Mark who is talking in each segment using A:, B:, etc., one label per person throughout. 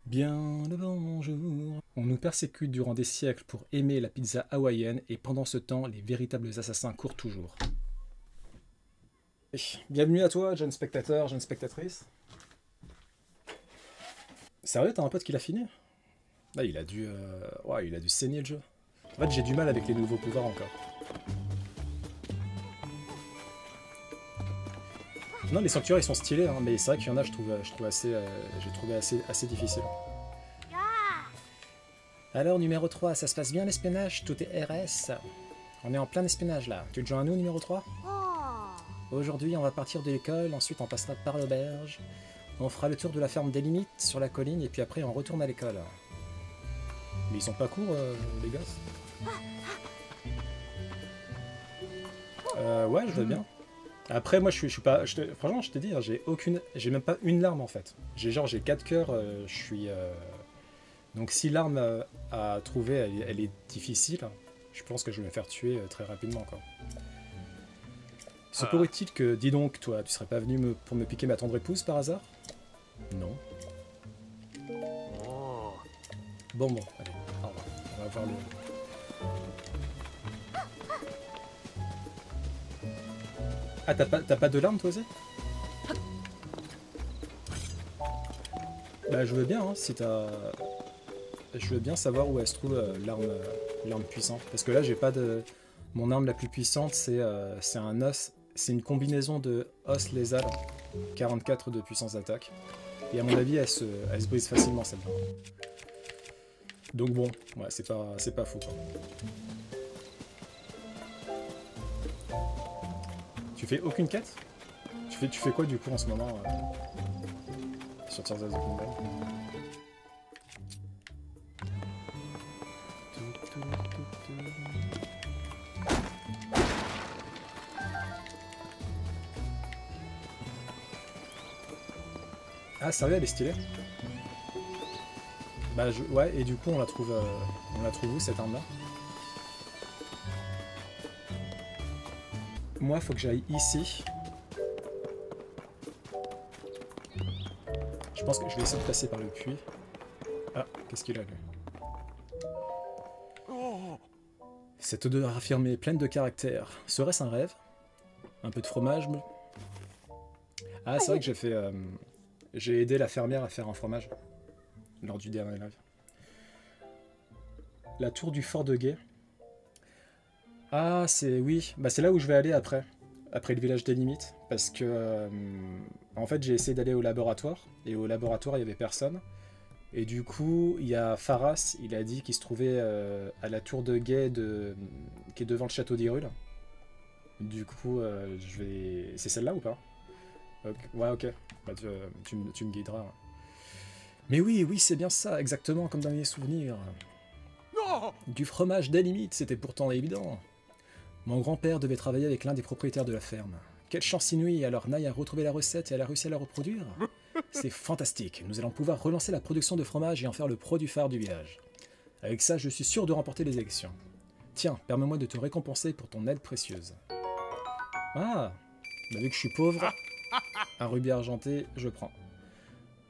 A: Bien le bonjour. On nous persécute durant des siècles pour aimer la pizza hawaïenne et pendant ce temps, les véritables assassins courent toujours. Bienvenue à toi, jeune spectateur, jeune spectatrice. Sérieux, t'as un pote qui l'a fini? Là, il a dû saigner le jeu. En fait, j'ai du mal avec les nouveaux pouvoirs encore. Non, les sanctuaires ils sont stylés, hein, mais c'est vrai qu'il y en a, j'ai trouvé assez difficile. Alors, numéro 3, ça se passe bien l'espionnage? Tout est RS. On est en plein espionnage là. Tu te joins à nous, numéro 3? Aujourd'hui, on va partir de l'école, ensuite on passera par l'auberge. On fera le tour de la ferme des limites sur la colline, et puis après on retourne à l'école. Mais ils sont pas courts, les gosses? Ouais, je veux bien. Après, moi, je suis pas... franchement, je t'ai dit, hein, j'ai même pas une larme, en fait. J'ai 4 cœurs, je suis... Donc si l'arme à trouver, elle est difficile, je pense que je vais me faire tuer très rapidement, quoi. Se pourrait-il que, dis donc, toi, tu serais pas venu pour me piquer ma tendre épouse, par hasard? Non. Bon, allez, au revoir. On va voir le... Ah, t'as pas de larmes, toi aussi? Bah, je veux bien, hein, si t'as... Je veux bien savoir où elle se trouve l'arme puissante. Parce que là, j'ai pas de... Mon arme la plus puissante, c'est un os. C'est une combinaison de os lézard, 44 de puissance d'attaque. Et à mon avis, elle se brise facilement, celle-là. Donc bon, ouais, c'est pas fou, quoi. Tu fais aucune quête? Tu fais quoi, du coup, en ce moment sur Tears of the Kingdom? Ah, sérieux, elle est stylée? Bah, ouais, et du coup, on la trouve où, cette arme-là? Moi, faut que j'aille ici. Je pense que je vais essayer de passer par le puits. Ah, qu'est-ce qu'il a, lui? Cette odeur affirmée, pleine de caractère. Serait-ce un rêve? Un peu de fromage? Ah, c'est vrai que j'ai aidé la fermière à faire un fromage lors du dernier live. La tour du fort de Guet. Ah, oui, bah c'est là où je vais aller après le village des limites, parce que en fait j'ai essayé d'aller au laboratoire, et au laboratoire il y avait personne, et du coup il y a Pharas, il a dit qu'il se trouvait à la tour de Guet qui est devant le château d'Hyrule. Du coup c'est celle-là ou pas? Okay. Ouais, ok, bah, tu me guideras. Mais oui, c'est bien ça, exactement comme dans mes souvenirs. Du fromage des limites, c'était pourtant évident. Mon grand-père devait travailler avec l'un des propriétaires de la ferme. Quelle chance inouïe, alors Naï a retrouvé la recette et elle a réussi à la reproduire. C'est fantastique, nous allons pouvoir relancer la production de fromage et en faire le produit phare du village. Avec ça, je suis sûr de remporter les élections. Tiens, permets-moi de te récompenser pour ton aide précieuse. Ah, bah vu que je suis pauvre, un rubis argenté, je prends.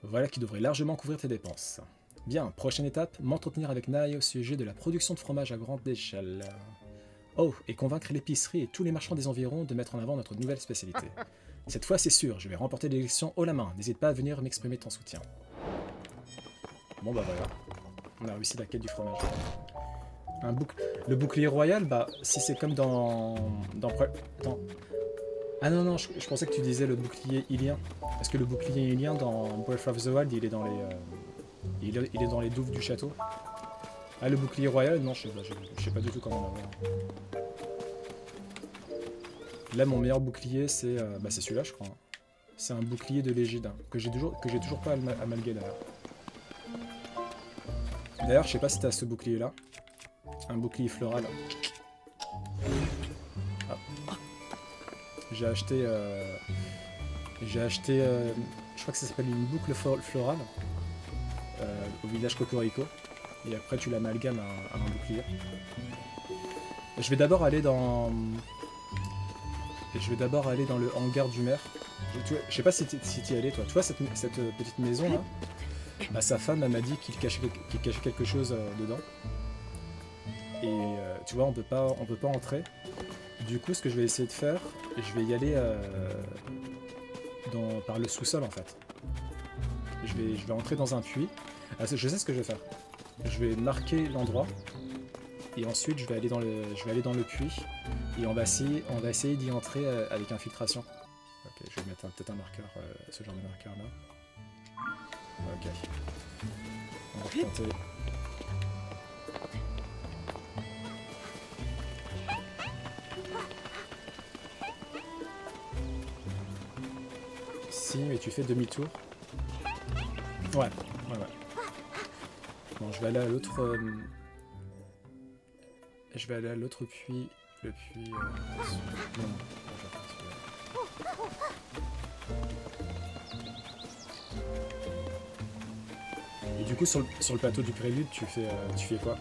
A: Voilà qui devrait largement couvrir tes dépenses. Bien, prochaine étape, m'entretenir avec Naï au sujet de la production de fromage à grande échelle. Oh, et convaincre l'épicerie et tous les marchands des environs de mettre en avant notre nouvelle spécialité. Cette fois, c'est sûr, je vais remporter l'élection haut la main. N'hésite pas à venir m'exprimer ton soutien. Bon bah voilà, on a réussi la quête du fromage. Le bouclier royal, bah si c'est comme dans... Attends. Ah non, je pensais que tu disais le bouclier ilien. Parce que le bouclier ilien dans Breath of the Wild, il est dans les... il est dans les douves du château. Ah, le bouclier royal, non, je sais pas du tout comment l'avoir. Là, mon meilleur bouclier, c'est c'est celui-là, je crois. C'est un bouclier de l'égide, hein, que j'ai toujours pas amalgué d'ailleurs. D'ailleurs, je sais pas si t'as ce bouclier-là. Un bouclier floral. Ah. J'ai acheté... je crois que ça s'appelle une boucle florale. Au village Cocorico. Et après tu l'amalgames à un bouclier. Je vais d'abord aller dans... le hangar du maire. Je sais pas si t'y allais toi. Tu vois cette petite maison là? Bah, sa femme, elle m'a dit qu'il cachait quelque chose dedans. Et tu vois, on peut pas entrer. Du coup, ce que je vais essayer de faire, je vais y aller par le sous-sol en fait. Je vais entrer dans un puits. Ah, je sais ce que je vais faire. Je vais marquer l'endroit. Et ensuite, je vais aller dans le puits. Et on va essayer d'y entrer avec infiltration. Ok, je vais mettre peut-être un marqueur, ce genre de marqueur là. Ok. On va retenter. Si, mais tu fais demi-tour. Ouais. Bon, je vais aller à l'autre... Je vais aller à l'autre puits. Le puits... Non. Et du coup, sur le plateau du prélude, tu fais quoi?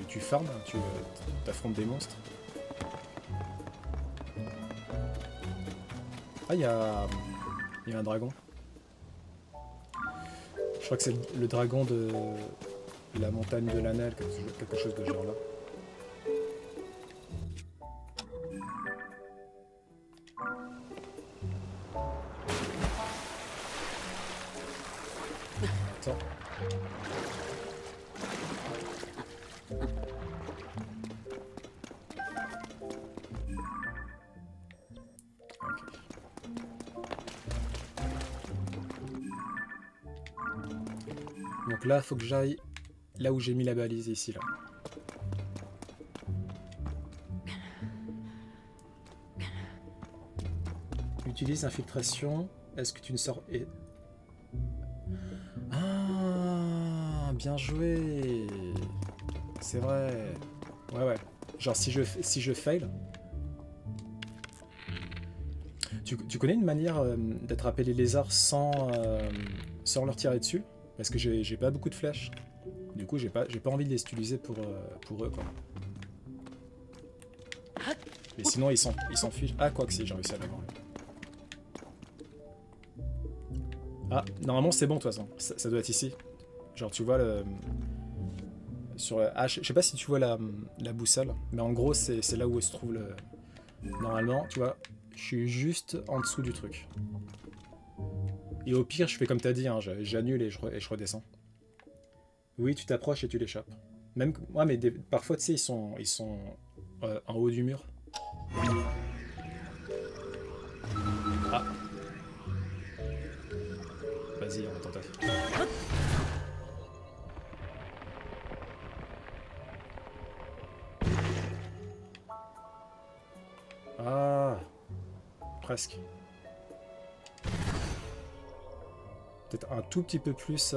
A: Tu farmes? Tu affrontes des monstres? Ah, il y a un dragon. Je crois que c'est le dragon de la montagne de l'Anel, quelque chose de genre là. Attends. Donc là, faut que j'aille là où j'ai mis la balise, ici, là. Utilise infiltration. Est-ce que tu ne sors... Ah, bien joué. C'est vrai. Ouais. Genre, si je fail... Tu connais une manière d'attraper les lézards sans leur tirer dessus? Parce que j'ai pas beaucoup de flèches. Du coup, j'ai pas envie de les utiliser pour eux, quoi. Mais sinon, ils s'enfuient. Ah, quoi que si, j'ai réussi à l'avoir. Ah, normalement, c'est bon, de toute façon. Ça doit être ici. Genre, tu vois le... je sais pas si tu vois la boussole, mais en gros, c'est là où se trouve le... Normalement, tu vois, je suis juste en dessous du truc. Et au pire, je fais comme t'as dit, hein, j'annule et je redescends. Oui, tu t'approches et tu l'échappes. Même, ouais, mais parfois, tu sais, ils sont en haut du mur. Ah. Vas-y, on tente. Ah. Presque. Peut-être un tout petit peu plus...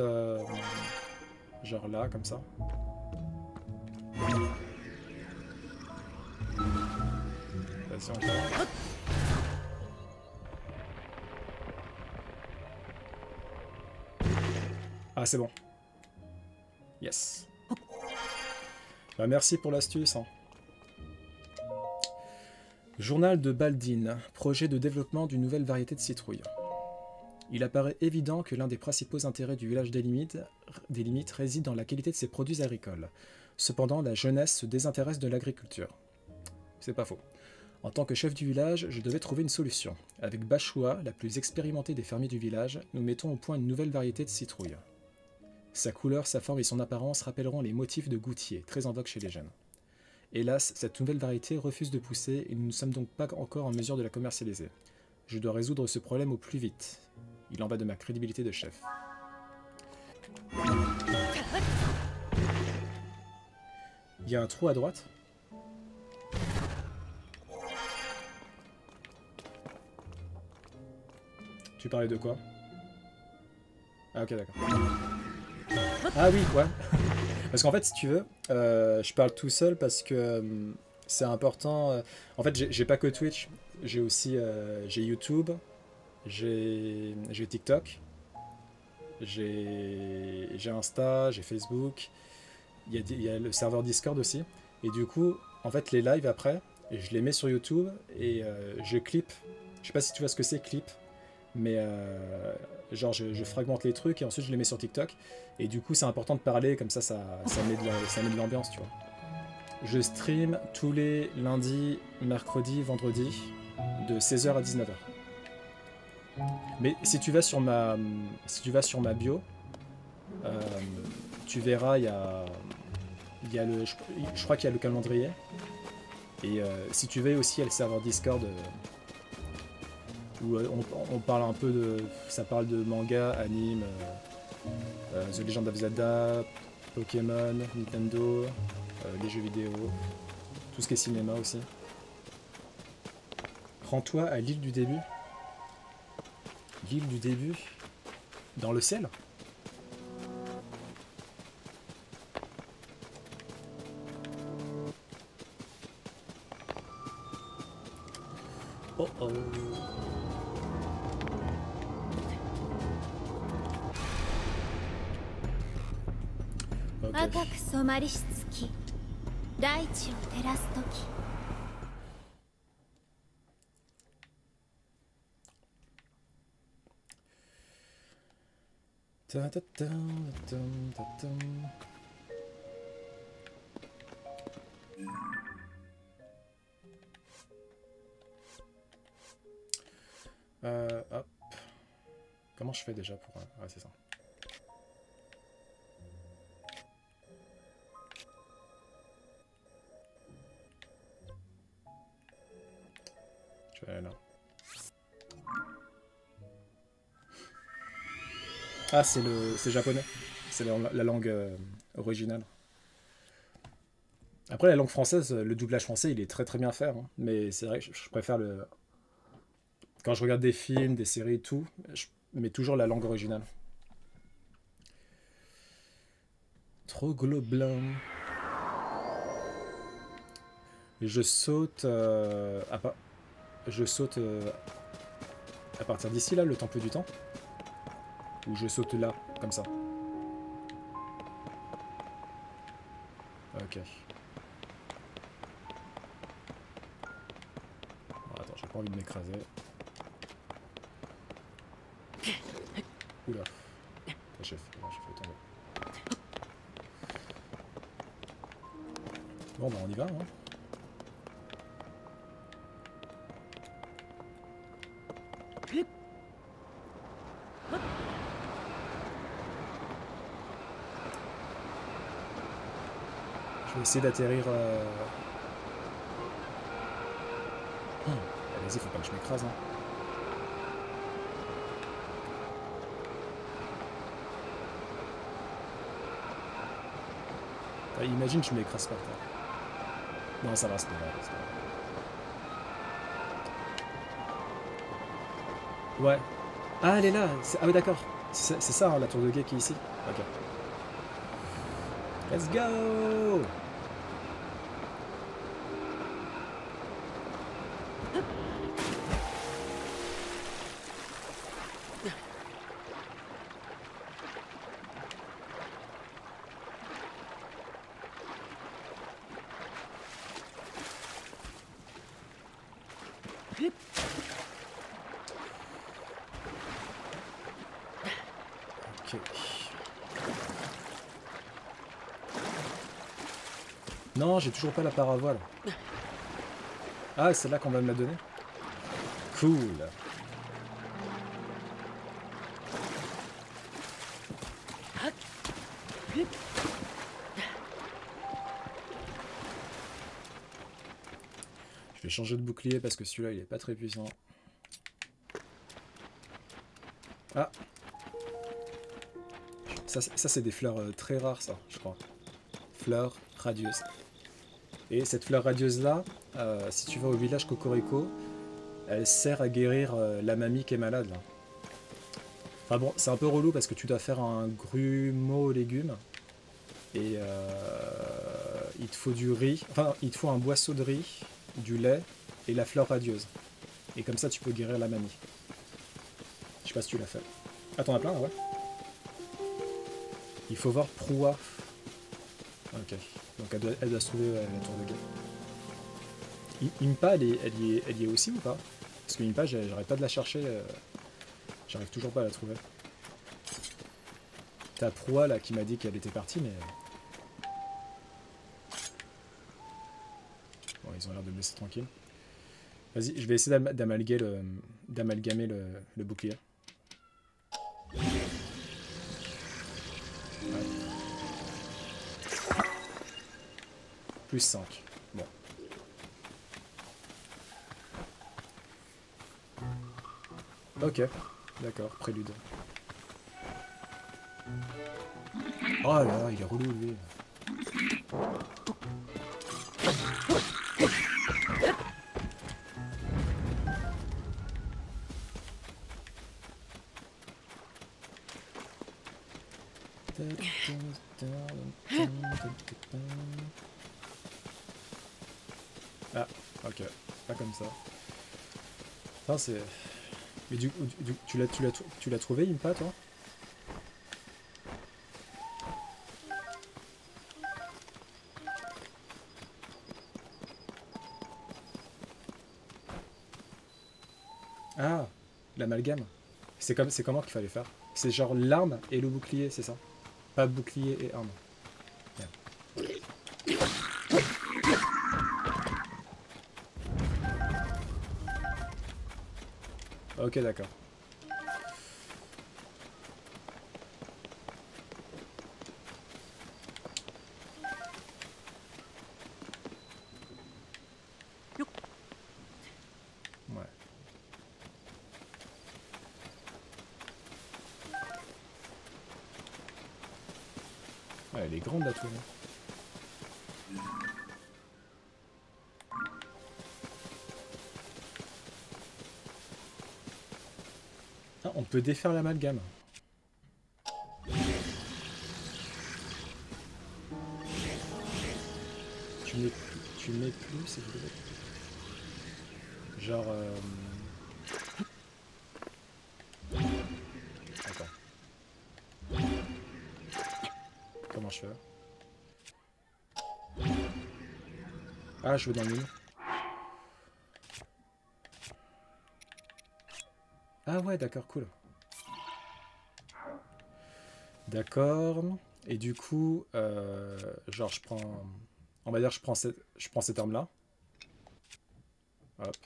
A: genre là, comme ça. Vas-y, encore. Ah, c'est bon. Yes. Bah, merci pour l'astuce. Hein. Journal de Baldine. Projet de développement d'une nouvelle variété de citrouille. Il apparaît évident que l'un des principaux intérêts du village des limites réside dans la qualité de ses produits agricoles. Cependant, la jeunesse se désintéresse de l'agriculture. C'est pas faux. En tant que chef du village, je devais trouver une solution. Avec Bashua, la plus expérimentée des fermiers du village, nous mettons au point une nouvelle variété de citrouille. Sa couleur, sa forme et son apparence rappelleront les motifs de goutier, très en vogue chez les jeunes. Hélas, cette nouvelle variété refuse de pousser et nous ne sommes donc pas encore en mesure de la commercialiser. Je dois résoudre ce problème au plus vite. Il en va de ma crédibilité de chef. Il y a un trou à droite. Tu parlais de quoi? Ah ok, d'accord. Ah oui, ouais. Parce qu'en fait, si tu veux, je parle tout seul parce que c'est important. En fait, j'ai pas que Twitch, j'ai aussi j'ai YouTube, j'ai TikTok, j'ai Insta, j'ai Facebook. Il y a le serveur Discord aussi. Et du coup, en fait, les lives après, je les mets sur YouTube et je clip. Je sais pas si tu vois ce que c'est, clip. mais genre je fragmente les trucs et ensuite je les mets sur TikTok. Et du coup, c'est important de parler, comme ça met de l'ambiance, tu vois. Je stream tous les lundis, mercredis, vendredis, de 16h à 19h. Mais si tu vas sur ma bio, euh, tu verras, il y a je crois qu'il y a le calendrier. Et si tu veux aussi, il y a le serveur Discord où on parle un peu de, ça parle de manga, anime, The Legend of Zelda, Pokémon, Nintendo, les jeux vidéo, tout ce qui est cinéma aussi. Rends-toi à l'île du début. L'île du début. Dans le ciel. Oh oh. Ok.
B: 赤く染まりし月大地を照らす時
A: Ta ta ta ta ta ta. Hop. Comment je fais déjà pour... Ouais, c'est ça. Je vais aller là. Ah, c'est japonais. C'est la langue originale. Après, la langue française, le doublage français, il est très très bien fait. Hein. Mais c'est vrai que je préfère le... Quand je regarde des films, des séries et tout, je mets toujours la langue originale. Trop globelin. Je saute... Je saute à partir d'ici, là, le temple du temps. Ou je saute là, comme ça. Ok. Bon, attends, j'ai pas envie de m'écraser. Oula. J'ai fait tomber. Bon, bah on y va, hein. Je vais essayer d'atterrir... Vas-y, faut pas que je m'écrase, hein. Imagine, je m'écrase par terre. Non, ça va, c'est pas grave. Ouais. Ah, elle est là. Ah oui, d'accord. C'est ça, hein, la tour de guet qui est ici. Ok. Let's go. Ok. Non, j'ai toujours pas la paravoile. Ah, c'est là qu'on va me la donner. Cool. Je vais changer de bouclier parce que celui-là il est pas très puissant. Ah. Ça c'est des fleurs très rares, ça, je crois. Fleurs radieuses. Et cette fleur radieuse là, si tu vas au village Cocorico, elle sert à guérir la mamie qui est malade là. Enfin bon, c'est un peu relou parce que tu dois faire un grumeau aux légumes. Et il te faut du riz, enfin il te faut un boisseau de riz, du lait et la fleur radieuse. Et comme ça tu peux guérir la mamie. Je sais pas si tu l'as fait. Ah, t'en as plein, ouais. Il faut voir Proua. Ok. Donc elle doit se trouver la tour de guet. Impa, elle y est aussi ou pas? Parce que Impa, j'arrête pas de la chercher. J'arrive toujours pas à la trouver. T'as Proie là qui m'a dit qu'elle était partie, mais... Bon, ils ont l'air de me laisser tranquille. Vas-y, je vais essayer d'amalgamer le bouclier. Ouais. Plus 5. Bon. Ok, d'accord, prélude. Oh là là, il est relou lui. Ah, ok, pas comme ça. Enfin, c'est... Mais tu l'as trouvé, Impa, toi? Ah, l'amalgame. C'est comment qu'il fallait faire? C'est genre l'arme et le bouclier, c'est ça? Pas bouclier et arme. Merde. Ok, d'accord. Ouais. Ouais, elle est grande la tour. Ah, on peut défaire l'amalgame. Tu mets plus, c'est vidéo. Genre... Attends. Comment je fais? Ah, je veux dans le menu. Ah ouais, d'accord, cool. D'accord. Et du coup, genre je prends... On va dire je prends cette arme-là. Hop.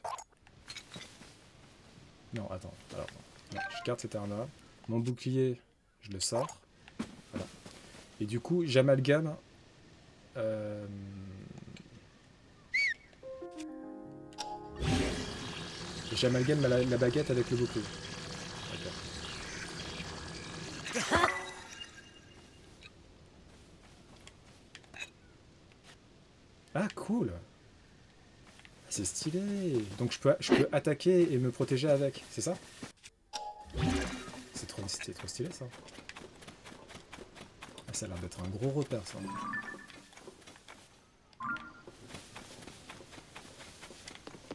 A: Non, attends. Alors, non, je garde cette arme-là. Mon bouclier, je le sors. Voilà. Et du coup, j'amalgame... J'amalgame la baguette avec le bouclier. D'accord. Ah, cool! C'est stylé! Donc je peux attaquer et me protéger avec, c'est ça? C'est trop stylé ça. Ah, ça a l'air d'être un gros repère ça.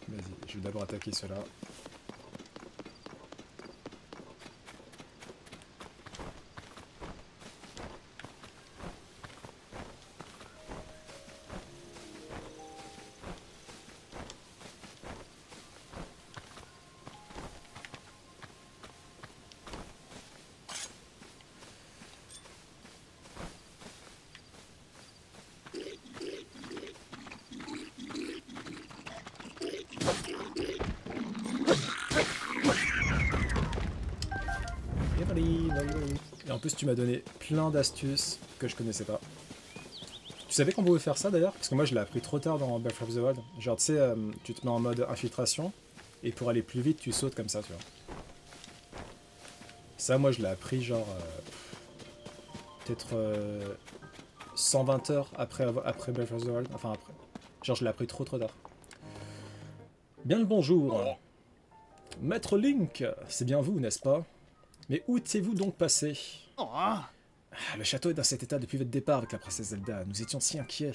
A: Vas-y, je vais d'abord attaquer ceux-là. Et en plus, tu m'as donné plein d'astuces que je connaissais pas. Tu savais qu'on pouvait faire ça d'ailleurs? Parce que moi, je l'ai appris trop tard dans Breath of the Wild. Genre, tu sais, tu te mets en mode infiltration, et pour aller plus vite, tu sautes comme ça, tu vois. Ça, moi, je l'ai appris genre... peut-être 120 heures après Breath of the Wild. Enfin, après. Genre, je l'ai appris trop tard. Bien le bonjour. Maître Link, c'est bien vous, n'est-ce pas? Mais où étiez-vous donc passé? Le château est dans cet état depuis votre départ avec la princesse Zelda. Nous étions si inquiets.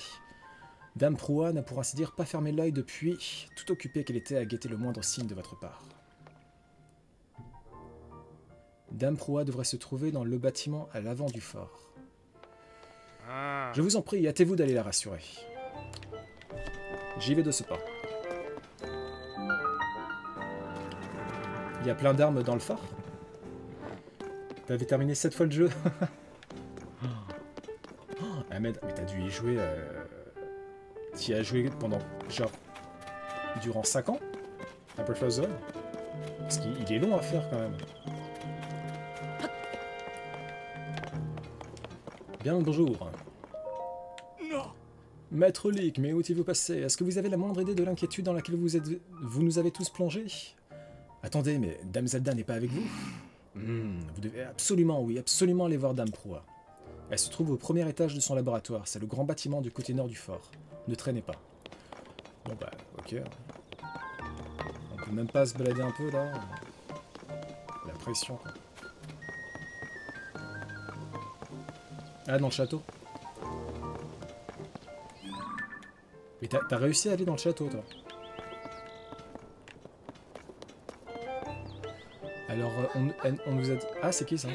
A: Dame Proua n'a pour ainsi dire pas fermé l'œil depuis, tout occupée qu'elle était à guetter le moindre signe de votre part. Dame Proua devrait se trouver dans le bâtiment à l'avant du fort. Je vous en prie, hâtez-vous d'aller la rassurer. J'y vais de ce pas. Il y a plein d'armes dans le fort? T'avais terminé 7 fois le jeu. Ahmed, mais t'as dû y jouer... T'y as joué pendant, genre, durant 5 ans à Breath of the Wild? Parce qu'il est long à faire quand même. Bien le bonjour. Maître Lick, mais où étiez-vous passé? Est-ce que vous avez la moindre idée de l'inquiétude dans laquelle vous nous avez tous plongés? Attendez, mais Dame Zelda n'est pas avec vous? Vous devez absolument, oui, absolument aller voir Dame Proa. Elle se trouve au premier étage de son laboratoire. C'est le grand bâtiment du côté nord du fort. Ne traînez pas. Bon bah, ok. On peut même pas se balader un peu là. La pression quoi. Ah, dans le château. Mais t'as réussi à aller dans le château toi. Alors, on nous a dit... Ah, c'est qui ça?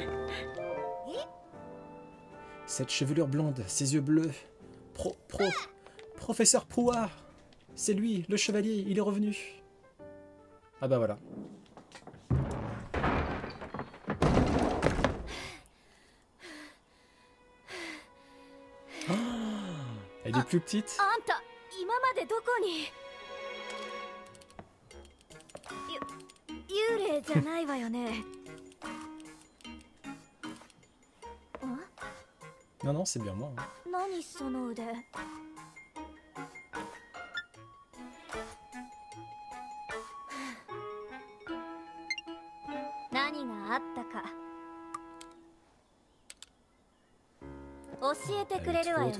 A: Cette chevelure blonde, ses yeux bleus. Professeur Proa! C'est lui, le chevalier, il est revenu. Ah bah voilà. Oh, elle est plus petite. Non, non, c'est bien moi. Hein. Elle est trop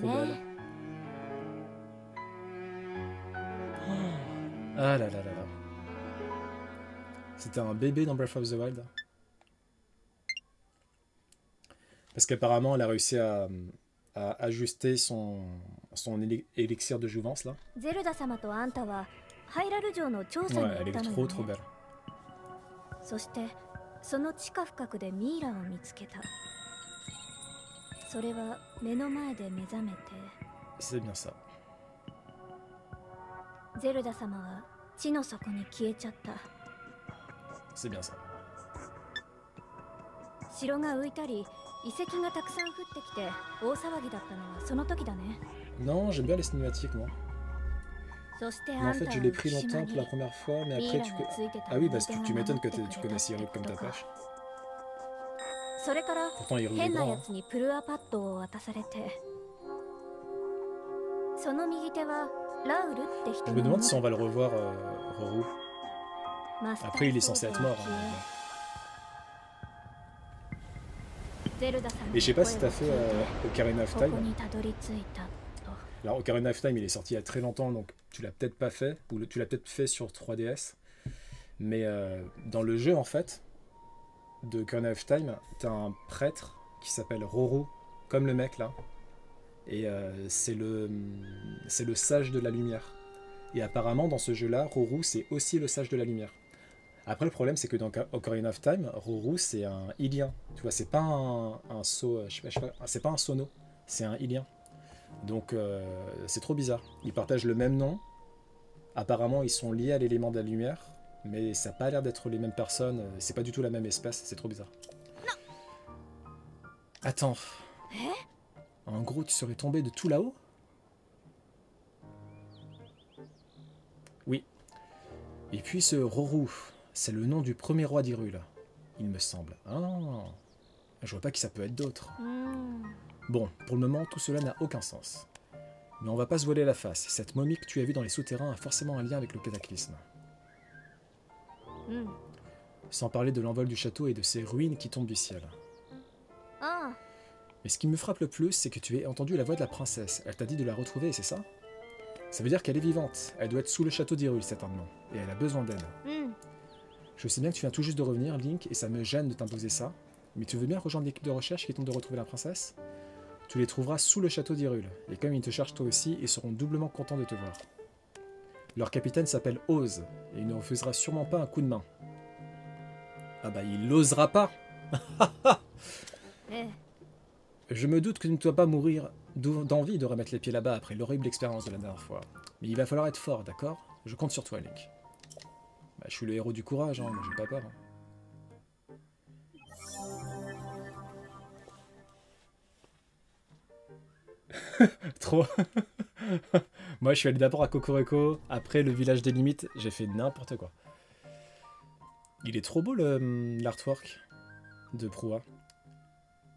A: belle. Ah là là là là. C'était un bébé dans Breath of the Wild. Parce qu'apparemment, elle a réussi à ajuster son élixir de jouvence là. Ouais, elle est trop belle. C'est bien ça. C'est bien ça. Non, j'aime bien les cinématiques, moi. Mais en fait, je l'ai pris longtemps pour la première fois, mais après tu peux... Ah oui, parce que tu m'étonnes que tu connaisses Hyrule comme ta pêche. Pourtant, Hyrule est grand. Hein. Je me demande si on va le revoir, Roru. Après, il est censé être mort. Hein, et je sais pas si t'as fait Ocarina of Time. Alors Ocarina of Time il est sorti il y a très longtemps donc tu l'as peut-être pas fait ou tu l'as peut-être fait sur 3DS. Mais dans le jeu en fait de Ocarina of Time, t'as un prêtre qui s'appelle Roru comme le mec là. Et c'est le sage de la lumière. Et apparemment dans ce jeu-là, Roru c'est aussi le sage de la lumière. Après, le problème, c'est que dans Ocarina of Time, Roru, c'est un Illien. Tu vois, c'est pas un c'est pas un Sono, c'est un Illien. Donc, c'est trop bizarre. Ils partagent le même nom. Apparemment, ils sont liés à l'élément de la lumière, mais ça n'a pas l'air d'être les mêmes personnes. C'est pas du tout la même espèce. C'est trop bizarre. Attends. En gros, tu serais tombé de tout là-haut? Oui. Et puis ce Roru... C'est le nom du premier roi d'Hyrule, il me semble. Ah, je vois pas qui ça peut être d'autre. Bon, pour le moment, tout cela n'a aucun sens. Mais on va pas se voiler la face. Cette momie que tu as vue dans les souterrains a forcément un lien avec le cataclysme. Sans parler de l'envol du château et de ces ruines qui tombent du ciel. Mais ce qui me frappe le plus, c'est que tu as entendu la voix de la princesse. Elle t'a dit de la retrouver, c'est ça? Ça veut dire qu'elle est vivante. Elle doit être sous le château d'Hyrule, certainement. Et elle a besoin d'aide. Je sais bien que tu viens tout juste de revenir, Link, et ça me gêne de t'imposer ça. Mais tu veux bien rejoindre l'équipe de recherche qui tente de retrouver la princesse? Tu les trouveras sous le château d'Hyrule. Et comme ils te cherchent toi aussi, ils seront doublement contents de te voir. Leur capitaine s'appelle Oz, et il ne refusera sûrement pas un coup de main. Ah bah il l'osera pas. Je me doute que tu ne dois pas mourir d'envie de remettre les pieds là-bas après l'horrible expérience de la dernière fois. Mais il va falloir être fort, d'accord? Je compte sur toi, Link. Bah, je suis le héros du courage, hein, moi j'ai pas peur. Hein. Trop. Moi, je suis allé d'abord à Cocorico, après le village des limites, j'ai fait n'importe quoi. Il est trop beau l'artwork de Proa.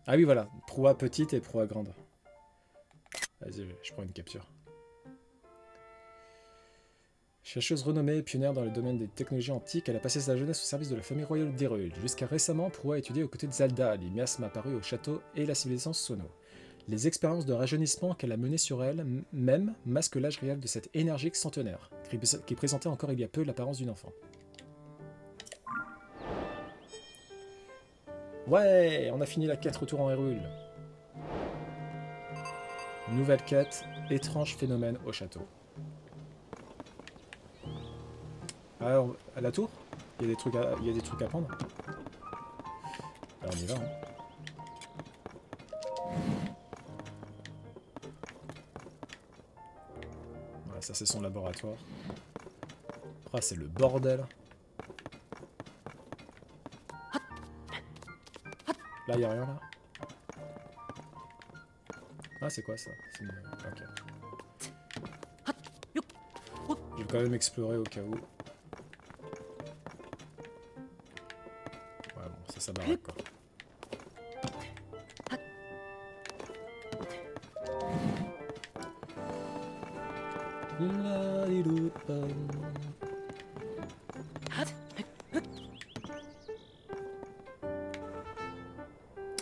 A: Ah oui, voilà, Proa petite et Proa grande. Vas-y, je prends une capture. Chercheuse renommée, pionnière dans le domaine des technologies antiques, elle a passé sa jeunesse au service de la famille royale d'Hyrule. Jusqu'à récemment, Proa a étudié aux côtés de Zelda, les miasmes apparus au château et la civilisation Sono. Les expériences de rajeunissement qu'elle a menées sur elle-même masquent l'âge réel de cette énergique centenaire, qui présentait encore il y a peu l'apparence d'une enfant. Ouais, on a fini la quête retour en Hyrule. Nouvelle quête, étrange phénomène au château. Ah, à la tour, il y a des trucs à prendre. Alors on y va. Hein. Voilà, ça c'est son laboratoire. Ah, c'est le bordel. Là, il n'y a rien là. Ah, c'est quoi ça? Ok. Je vais quand même explorer au cas où. Ouais, bon, c'est sa baraque quoi.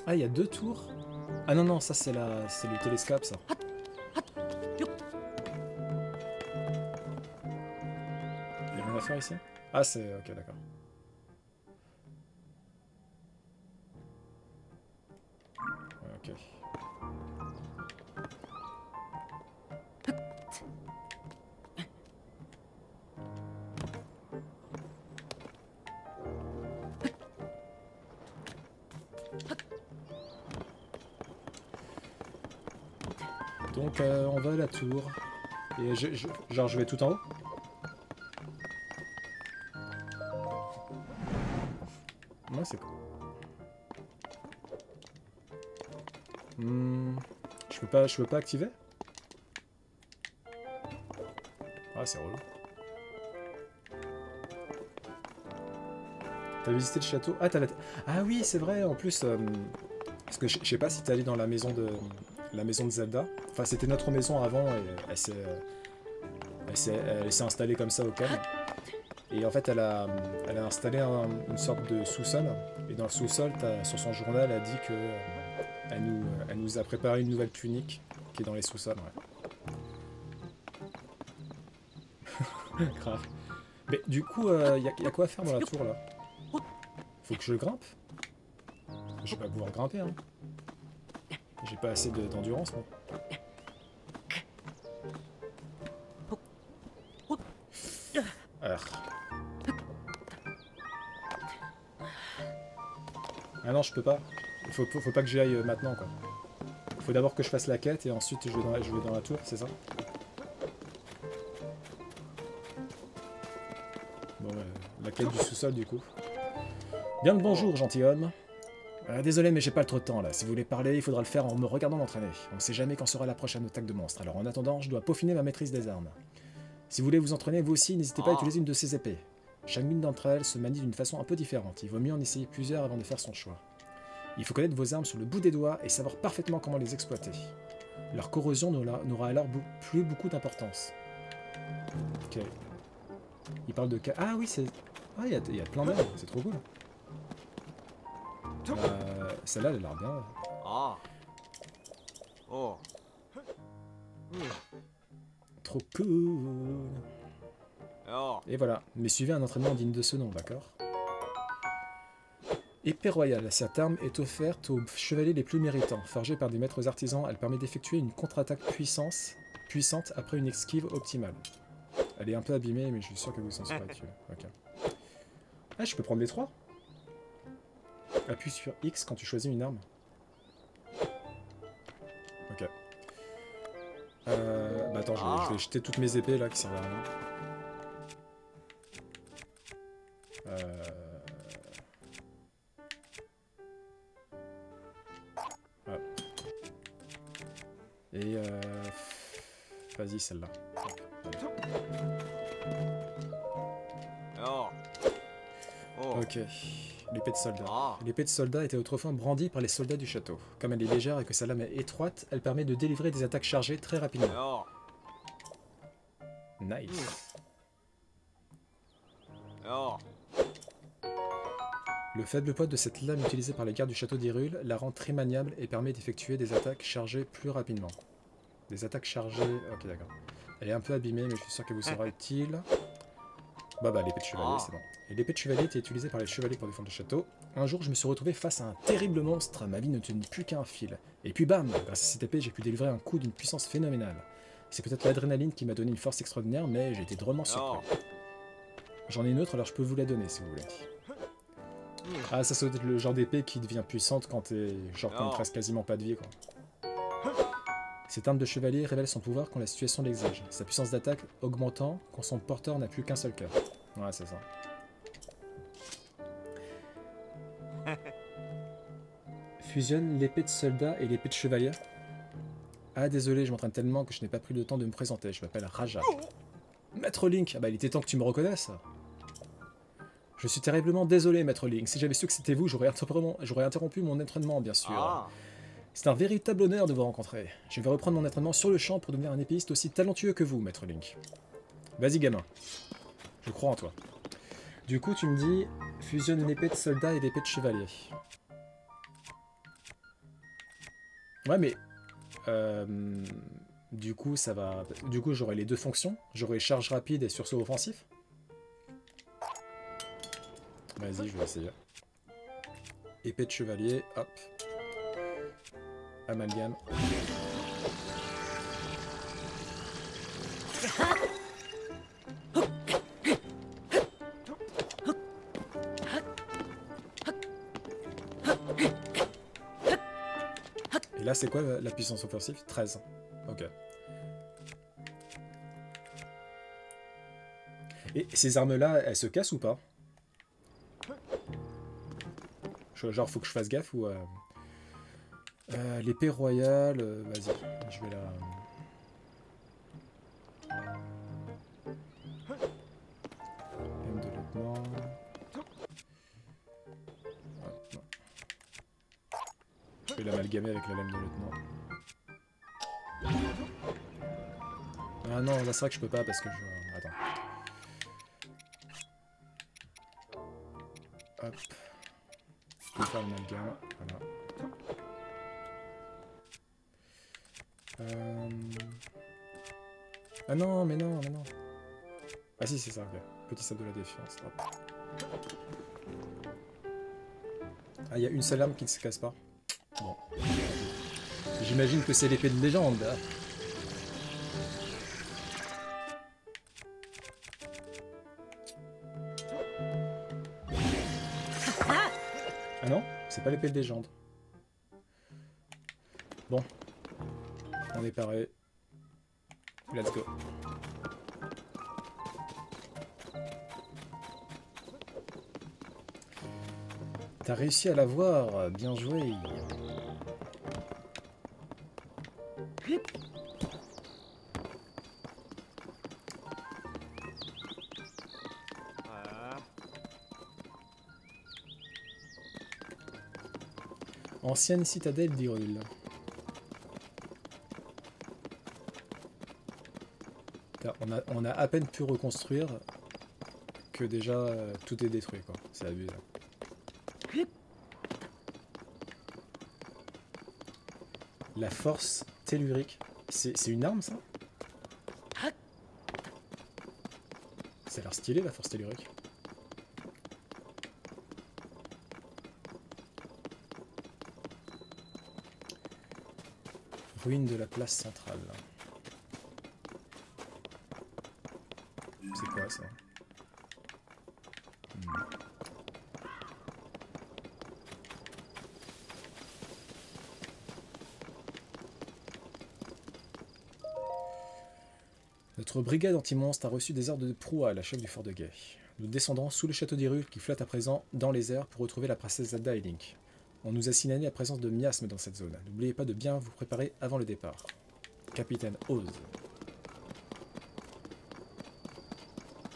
A: Ah, il y a deux tours. Ah non, non, ça c'est le télescope ça. Il y a rien à faire ici? Ah, c'est... Ok, d'accord. Ouais, ok. Donc on va à la tour. Et genre je vais tout en haut? Ouais, c'est cool. Je peux pas activer? Ah, c'est relou. T'as visité le château? Ah, ah oui, c'est vrai, en plus... parce que je sais pas si t'es allé dans la maison de Zelda. Enfin, c'était notre maison avant et elle s'est installée comme ça au calme. Et en fait, elle a installé une sorte de sous-sol. Et dans le sous-sol, sur son journal, elle a dit que elle nous a préparé une nouvelle tunique qui est dans les sous-sols. Ouais. Grave. Mais du coup, y a quoi à faire dans la tour là? Faut que je grimpe? Je vais pas pouvoir grimper, hein. J'ai pas assez d'endurance, moi. Ah non, je peux pas. Faut pas que j'y aille maintenant, quoi. Faut d'abord que je fasse la quête et ensuite je vais dans la tour, c'est ça? Bon, la quête du sous-sol, du coup. Bien le bonjour, gentilhomme. Désolé, mais j'ai pas trop de temps, là. Si vous voulez parler, il faudra le faire en me regardant m'entraîner. On ne sait jamais quand sera la prochaine attaque de monstre, alors en attendant, je dois peaufiner ma maîtrise des armes. Si vous voulez vous entraîner, vous aussi, n'hésitez pas à utiliser une de ces épées. Chacune d'entre elles se manie d'une façon un peu différente. Il vaut mieux en essayer plusieurs avant de faire son choix. Il faut connaître vos armes sur le bout des doigts et savoir parfaitement comment les exploiter. Leur corrosion n'aura alors plus beaucoup d'importance. Ok. Il parle de... Ah oui, c'est... Ah, il y a plein d'armes, c'est trop cool. Celle-là, elle a l'air bien. Trop cool. Et voilà, mais suivez un entraînement digne de ce nom, d'accord? Épée royale, cette arme est offerte aux chevaliers les plus méritants. Forgée par des maîtres artisans, elle permet d'effectuer une contre-attaque puissante après une esquive optimale. Elle est un peu abîmée, mais je suis sûr que vous s'en serez tué. Ok. Ah, je peux prendre les trois? Appuie sur X quand tu choisis une arme. Ok. Bah attends, je vais jeter toutes mes épées là qui servent à rien. Et Vas-y, celle-là. Ok. L'épée de soldat. L'épée de soldat était autrefois brandie par les soldats du château. Comme elle est légère et que sa lame est étroite, elle permet de délivrer des attaques chargées très rapidement. Nice. Le faible poids de cette lame utilisée par les gardes du château d'Hyrule la rend très maniable et permet d'effectuer des attaques chargées plus rapidement. Des attaques chargées... Ok, d'accord. Elle est un peu abîmée, mais je suis sûr qu'elle vous sera utile. Bah, l'épée de chevalier, c'est bon. Et l'épée de chevalier était utilisée par les chevaliers pour défendre le château. Un jour, je me suis retrouvé face à un terrible monstre. Ma vie ne tenait plus qu'à un fil. Et puis bam, grâce à cette épée, j'ai pu délivrer un coup d'une puissance phénoménale. C'est peut-être l'adrénaline qui m'a donné une force extraordinaire, mais j'ai été drôlement surpris. J'en ai une autre, alors je peux vous la donner si vous voulez. Ah, ça doit être le genre d'épée qui devient puissante quand t'es... genre quand il te reste quasiment pas de vie, quoi. Cette arme de chevalier révèle son pouvoir quand la situation l'exige. Sa puissance d'attaque augmentant quand son porteur n'a plus qu'un seul cœur. Ouais, c'est ça. Fusionne l'épée de soldat et l'épée de chevalier. Ah, désolé, je m'entraîne tellement que je n'ai pas pris le temps de me présenter. Je m'appelle Raja. Maître Link, ah bah il était temps que tu me reconnaisses. Je suis terriblement désolé, Maître Link. Si j'avais su que c'était vous, j'aurais interrompu mon entraînement, bien sûr. C'est un véritable honneur de vous rencontrer. Je vais reprendre mon entraînement sur le champ pour devenir un épéiste aussi talentueux que vous, Maître Link. Vas-y, gamin. Je crois en toi. Du coup, tu me dis, fusionne l'épée de soldat et l'épée de chevalier. Ouais, mais... du coup, ça va... Du coup, j'aurai les deux fonctions. J'aurai charge rapide et sursaut offensif. Vas-y, je vais essayer. Épée de chevalier, hop. Amalgame. Et là, c'est quoi la puissance offensive? 13. Ok. Et ces armes-là, elles se cassent ou pas? Genre, faut que je fasse gaffe ou... l'épée royale, vas-y, je vais la... Lame de lieutenant... Hop, non. Je vais l'amalgamer avec la lame de lieutenant. Ah non, là c'est vrai que je peux pas parce que je... Attends. Hop. Je vais faire l'amalgame, voilà. Ah non, mais non, mais non. Ah si, c'est ça, ok. Petit sabre de la défiance. Hop. Ah, il y a une seule arme qui ne se casse pas. Bon. J'imagine que c'est l'épée de légende. Ah non, c'est pas l'épée de légende. Bon. On est paré. Let's go. T'as réussi à la voir, bien joué. Ancienne citadelle d'Hyrule. On a à peine pu reconstruire que déjà tout est détruit, quoi. C'est abusé. La force tellurique. C'est une arme, ça? Ça a l'air stylé, la force tellurique. Ruine de la place centrale. C'est quoi ça? Notre brigade anti-monstre a reçu des ordres de proie à la chef du fort de guet. Nous descendons sous le château d'Hyrule qui flotte à présent dans les airs pour retrouver la princesse Zelda et Link. On nous a signalé la présence de miasmes dans cette zone. N'oubliez pas de bien vous préparer avant le départ. capitaine Oz.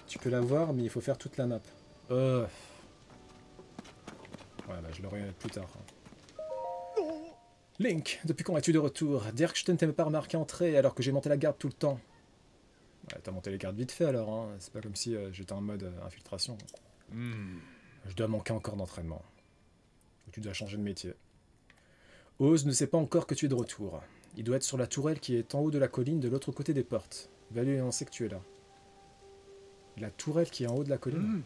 A: Tu peux la voir, mais il faut faire toute la map. Ouais, bah je l'aurai plus tard. Link, depuis quand es-tu de retour? Dire que je ne t'ai pas remarqué entrer alors que j'ai monté la garde tout le temps. Ouais, t'as monté les gardes vite fait alors, hein. C'est pas comme si j'étais en mode infiltration. Je dois manquer encore d'entraînement. Ou tu dois changer de métier. Oz ne sait pas encore que tu es de retour. Il doit être sur la tourelle qui est en haut de la colline de l'autre côté des portes. Va lui annoncer que tu es là. La tourelle qui est en haut de la colline?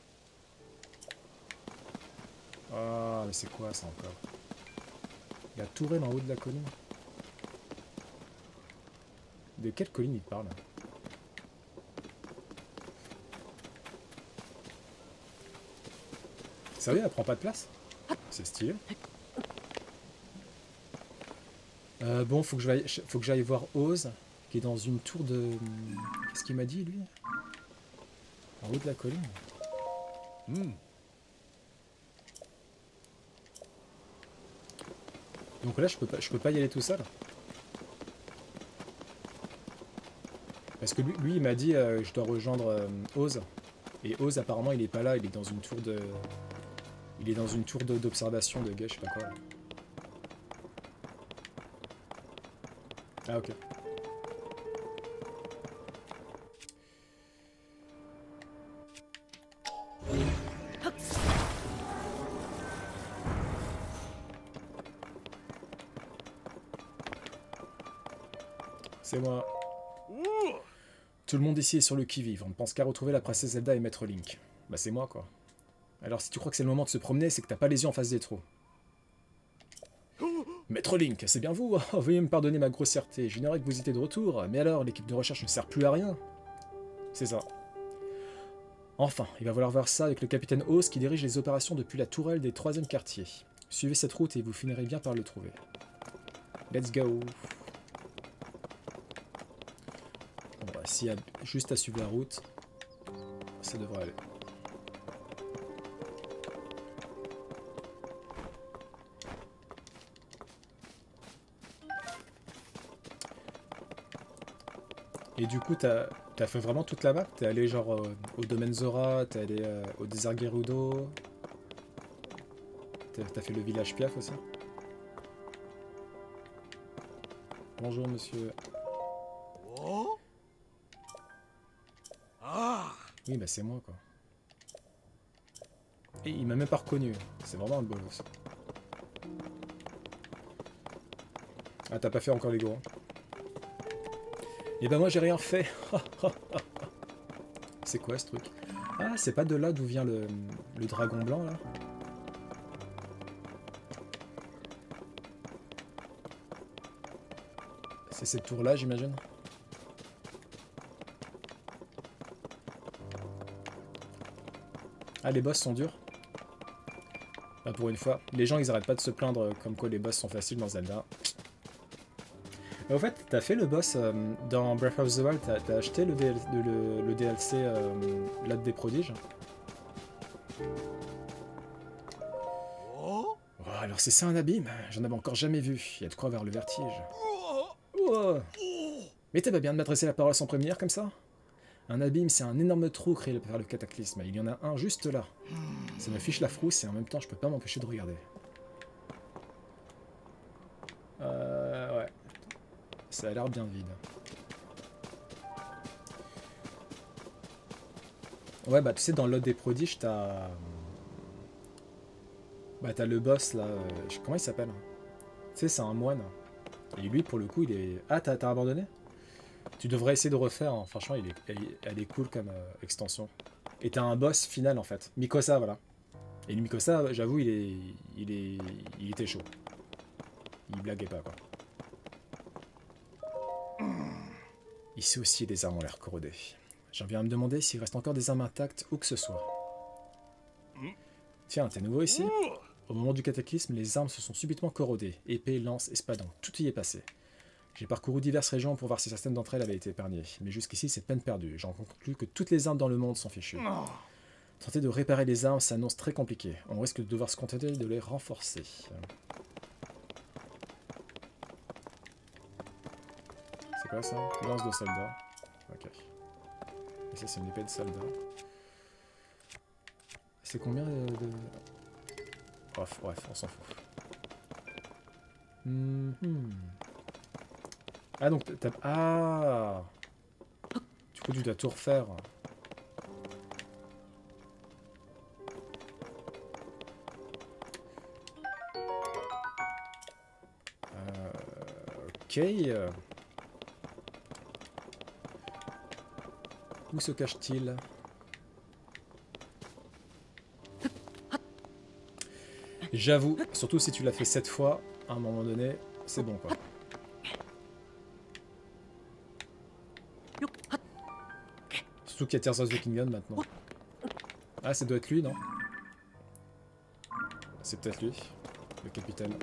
A: Ah, mais c'est quoi ça encore? La tourelle en haut de la colline? De quelle colline il parle? Sérieux, elle prend pas de place? C'est stylé. Bon, faut que j'aille voir Oz, qui est dans une tour de... Qu'est-ce qu'il m'a dit, lui? En haut de la colline. Donc là, je peux pas y aller tout seul. Parce que lui il m'a dit je dois rejoindre Oz. Et Oz, apparemment, il est pas là, il est dans une tour de... Il est dans une tour d'observation de gars, je sais pas quoi. Ah, ok. C'est moi. Tout le monde ici est sur le qui-vive. On ne pense qu'à retrouver la princesse Zelda et Maître Link. Bah c'est moi, quoi. Alors si tu crois que c'est le moment de se promener, c'est que t'as pas les yeux en face des trous. Maître Link, c'est bien vous? Oh, veuillez me pardonner ma grossièreté. J'ignorais que vous étiez de retour. Mais alors, l'équipe de recherche ne sert plus à rien. C'est ça. Enfin, il va falloir voir ça avec le capitaine Oz qui dirige les opérations depuis la tourelle des 3e quartiers. Suivez cette route et vous finirez bien par le trouver. Let's go. Bon bah, s'il y a juste à suivre la route, ça devrait aller. Et du coup, t'as fait vraiment toute la map? T'es allé genre au domaine Zora, t'es allé au désert Gerudo, t'as fait le village Piaf aussi? Bonjour monsieur. Oui, bah c'est moi quoi. Et il m'a même pas reconnu. C'est vraiment un bolos. Ah, t'as pas fait encore les gros. Et ben moi j'ai rien fait. C'est quoi ce truc? Ah, c'est pas de là d'où vient le dragon blanc là? C'est cette tour là j'imagine? Ah, les boss sont durs? Bah, pour une fois, les gens ils arrêtent pas de se plaindre comme quoi les boss sont faciles dans Zelda. Mais au fait, t'as fait le boss dans Breath of the Wild, t'as acheté le DLC L'Ode des Prodiges? Oh, alors c'est ça un abîme? J'en avais encore jamais vu, il y a de quoi avoir le vertige. Oh. Mais t'es pas bien de m'adresser la parole sans prévenir comme ça? Un abîme, c'est un énorme trou créé par le cataclysme. Il y en a un juste là. Ça me fiche la frousse et en même temps, je peux pas m'empêcher de regarder. Ouais. Ça a l'air bien vide. Ouais, bah tu sais, dans l'Ode des Prodiges, t'as... Bah t'as le boss là... Comment il s'appelle? Tu sais, c'est un moine. Et lui, pour le coup, il est... Ah, t'as abandonné? Tu devrais essayer de refaire, hein. Franchement, elle est cool comme extension. Et t'as un boss final en fait. Mikosa, voilà. Et le Mikosa, j'avoue, il était chaud. Il blaguait pas, quoi. Ici aussi, les armes ont l'air corrodées. J'en viens à me demander s'il reste encore des armes intactes où que ce soit. Tiens, t'es nouveau ici? Au moment du cataclysme, les armes se sont subitement corrodées. Épées, lances, espadons, tout y est passé. J'ai parcouru diverses régions pour voir si certaines d'entre elles avaient été épargnées. Mais jusqu'ici, c'est peine perdue. J'en conclus que toutes les armes dans le monde sont fichues. Tenter de réparer les armes s'annonce très compliqué. On risque de devoir se contenter de les renforcer. C'est quoi ça? Lance de soldat. Ok. Et ça, c'est une épée de soldat. C'est combien de... Bref, on s'en fout. Ah, donc t'as... Ah! Du coup, tu dois tout refaire. Ok. Où se cache-t-il? J'avoue, surtout si tu l'as fait 7 fois, à un moment donné, c'est bon quoi. Surtout qu'il y a Tears of the Kingdom maintenant. Ah, ça doit être lui, non? C'est peut-être lui, le capitaine.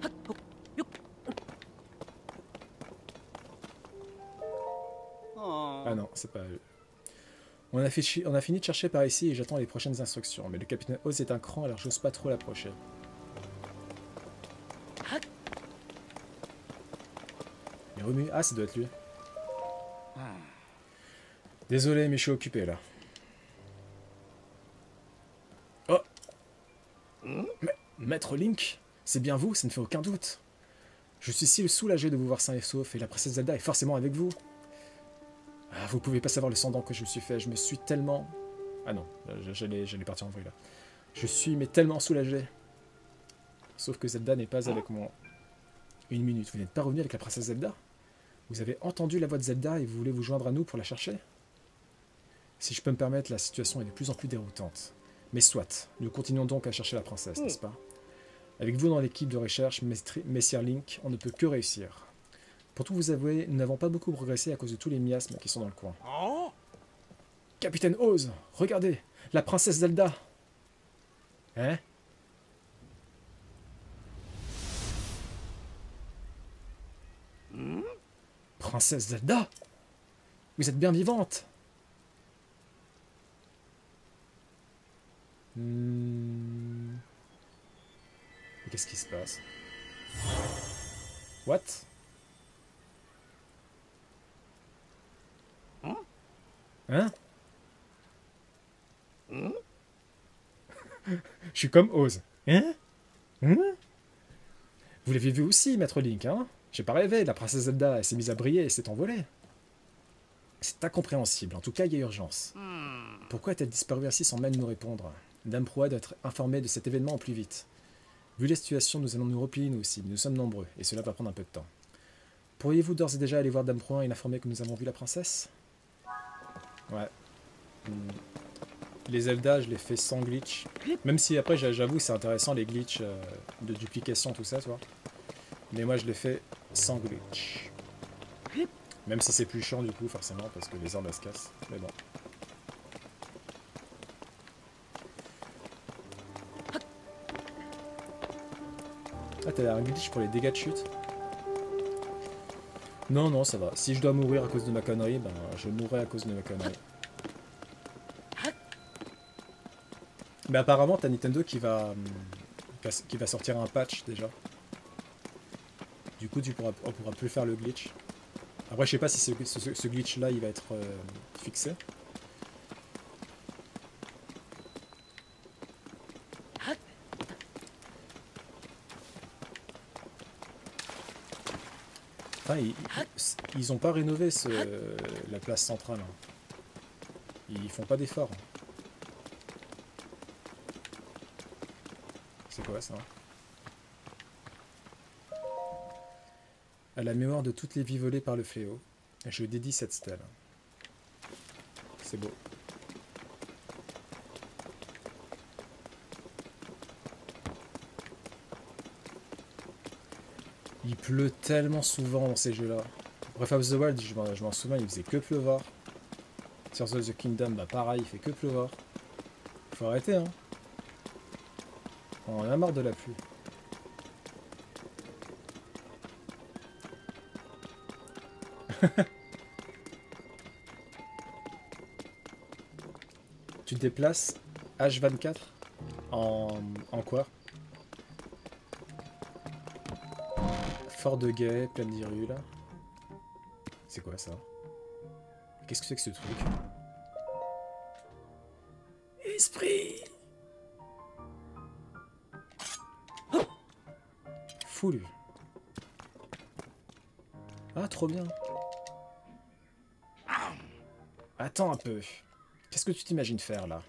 A: Ah non, c'est pas lui. On a fini de chercher par ici et j'attends les prochaines instructions. Mais le capitaine Oz est un cran, alors j'ose pas trop l'approcher. Il remue. Ah, ça doit être lui. Désolé, mais je suis occupé là. Oh! Maître Link, c'est bien vous, ça ne fait aucun doute. Je suis si soulagé de vous voir sain et sauf, et la princesse Zelda est forcément avec vous. Ah, vous pouvez pas savoir le sang d'encre que je me suis fait, je me suis tellement... Ah non, j'allais partir en vrille là. Je suis mais tellement soulagé. Sauf que Zelda n'est pas avec moi. Une minute, vous n'êtes pas revenu avec la princesse Zelda? Vous avez entendu la voix de Zelda et vous voulez vous joindre à nous pour la chercher? Si je peux me permettre, la situation est de plus en plus déroutante. Mais soit, nous continuons donc à chercher la princesse, n'est-ce pas? Avec vous dans l'équipe de recherche, Messire Link, on ne peut que réussir. Pour tout vous avouer, nous n'avons pas beaucoup progressé à cause de tous les miasmes qui sont dans le coin. Capitaine Oz, regardez, la princesse Zelda. Hein? Princesse Zelda? Vous êtes bien vivante? Qu'est-ce qui se passe? What? Hein? Je suis comme Oz. Hein? Vous l'avez vu aussi, Maître Link, hein? J'ai pas rêvé, la princesse Zelda, elle s'est mise à briller et s'est envolée. C'est incompréhensible, en tout cas, il y a urgence. Pourquoi a-t-elle disparu ainsi sans même nous répondre? Dame Proa doit être informée de cet événement au plus vite. Vu la situation, nous allons nous replier nous aussi, mais nous sommes nombreux, et cela va prendre un peu de temps. Pourriez-vous d'ores et déjà aller voir Dame Proa et l'informer que nous avons vu la princesse? Ouais. Les Zelda, je les fais sans glitch. Même si après, j'avoue, c'est intéressant les glitches de duplication, tout ça, tu vois. Mais moi, je les fais sans glitch. Même si c'est plus chiant du coup, forcément, parce que les arbres se cassent. Mais bon. Ah, t'as un glitch pour les dégâts de chute? Non, non, ça va. Si je dois mourir à cause de ma connerie, ben je mourrai à cause de ma connerie. Mais apparemment, t'as Nintendo qui va sortir un patch déjà. Du coup, on pourra plus faire le glitch. Après, je sais pas si ce glitch là il va être fixé. Enfin, ils ont pas rénové la place centrale. Ils font pas d'efforts. C'est quoi ça? À la mémoire de toutes les vies volées par le fléau, je dédie cette stèle. C'est beau. Il pleut tellement souvent dans ces jeux-là. Breath of the Wild, je m'en souviens, il faisait que pleuvoir. Tears of the Kingdom, bah pareil, il fait que pleuvoir. Faut arrêter, hein. On en a marre de la pluie. Tu te déplaces H24 en quoi? Fort de Guet, pleine d'Hyrule. C'est quoi ça? Qu'est-ce que c'est que ce truc? Esprit! Fou. Ah, trop bien. Attends un peu. Qu'est-ce que tu t'imagines faire, là?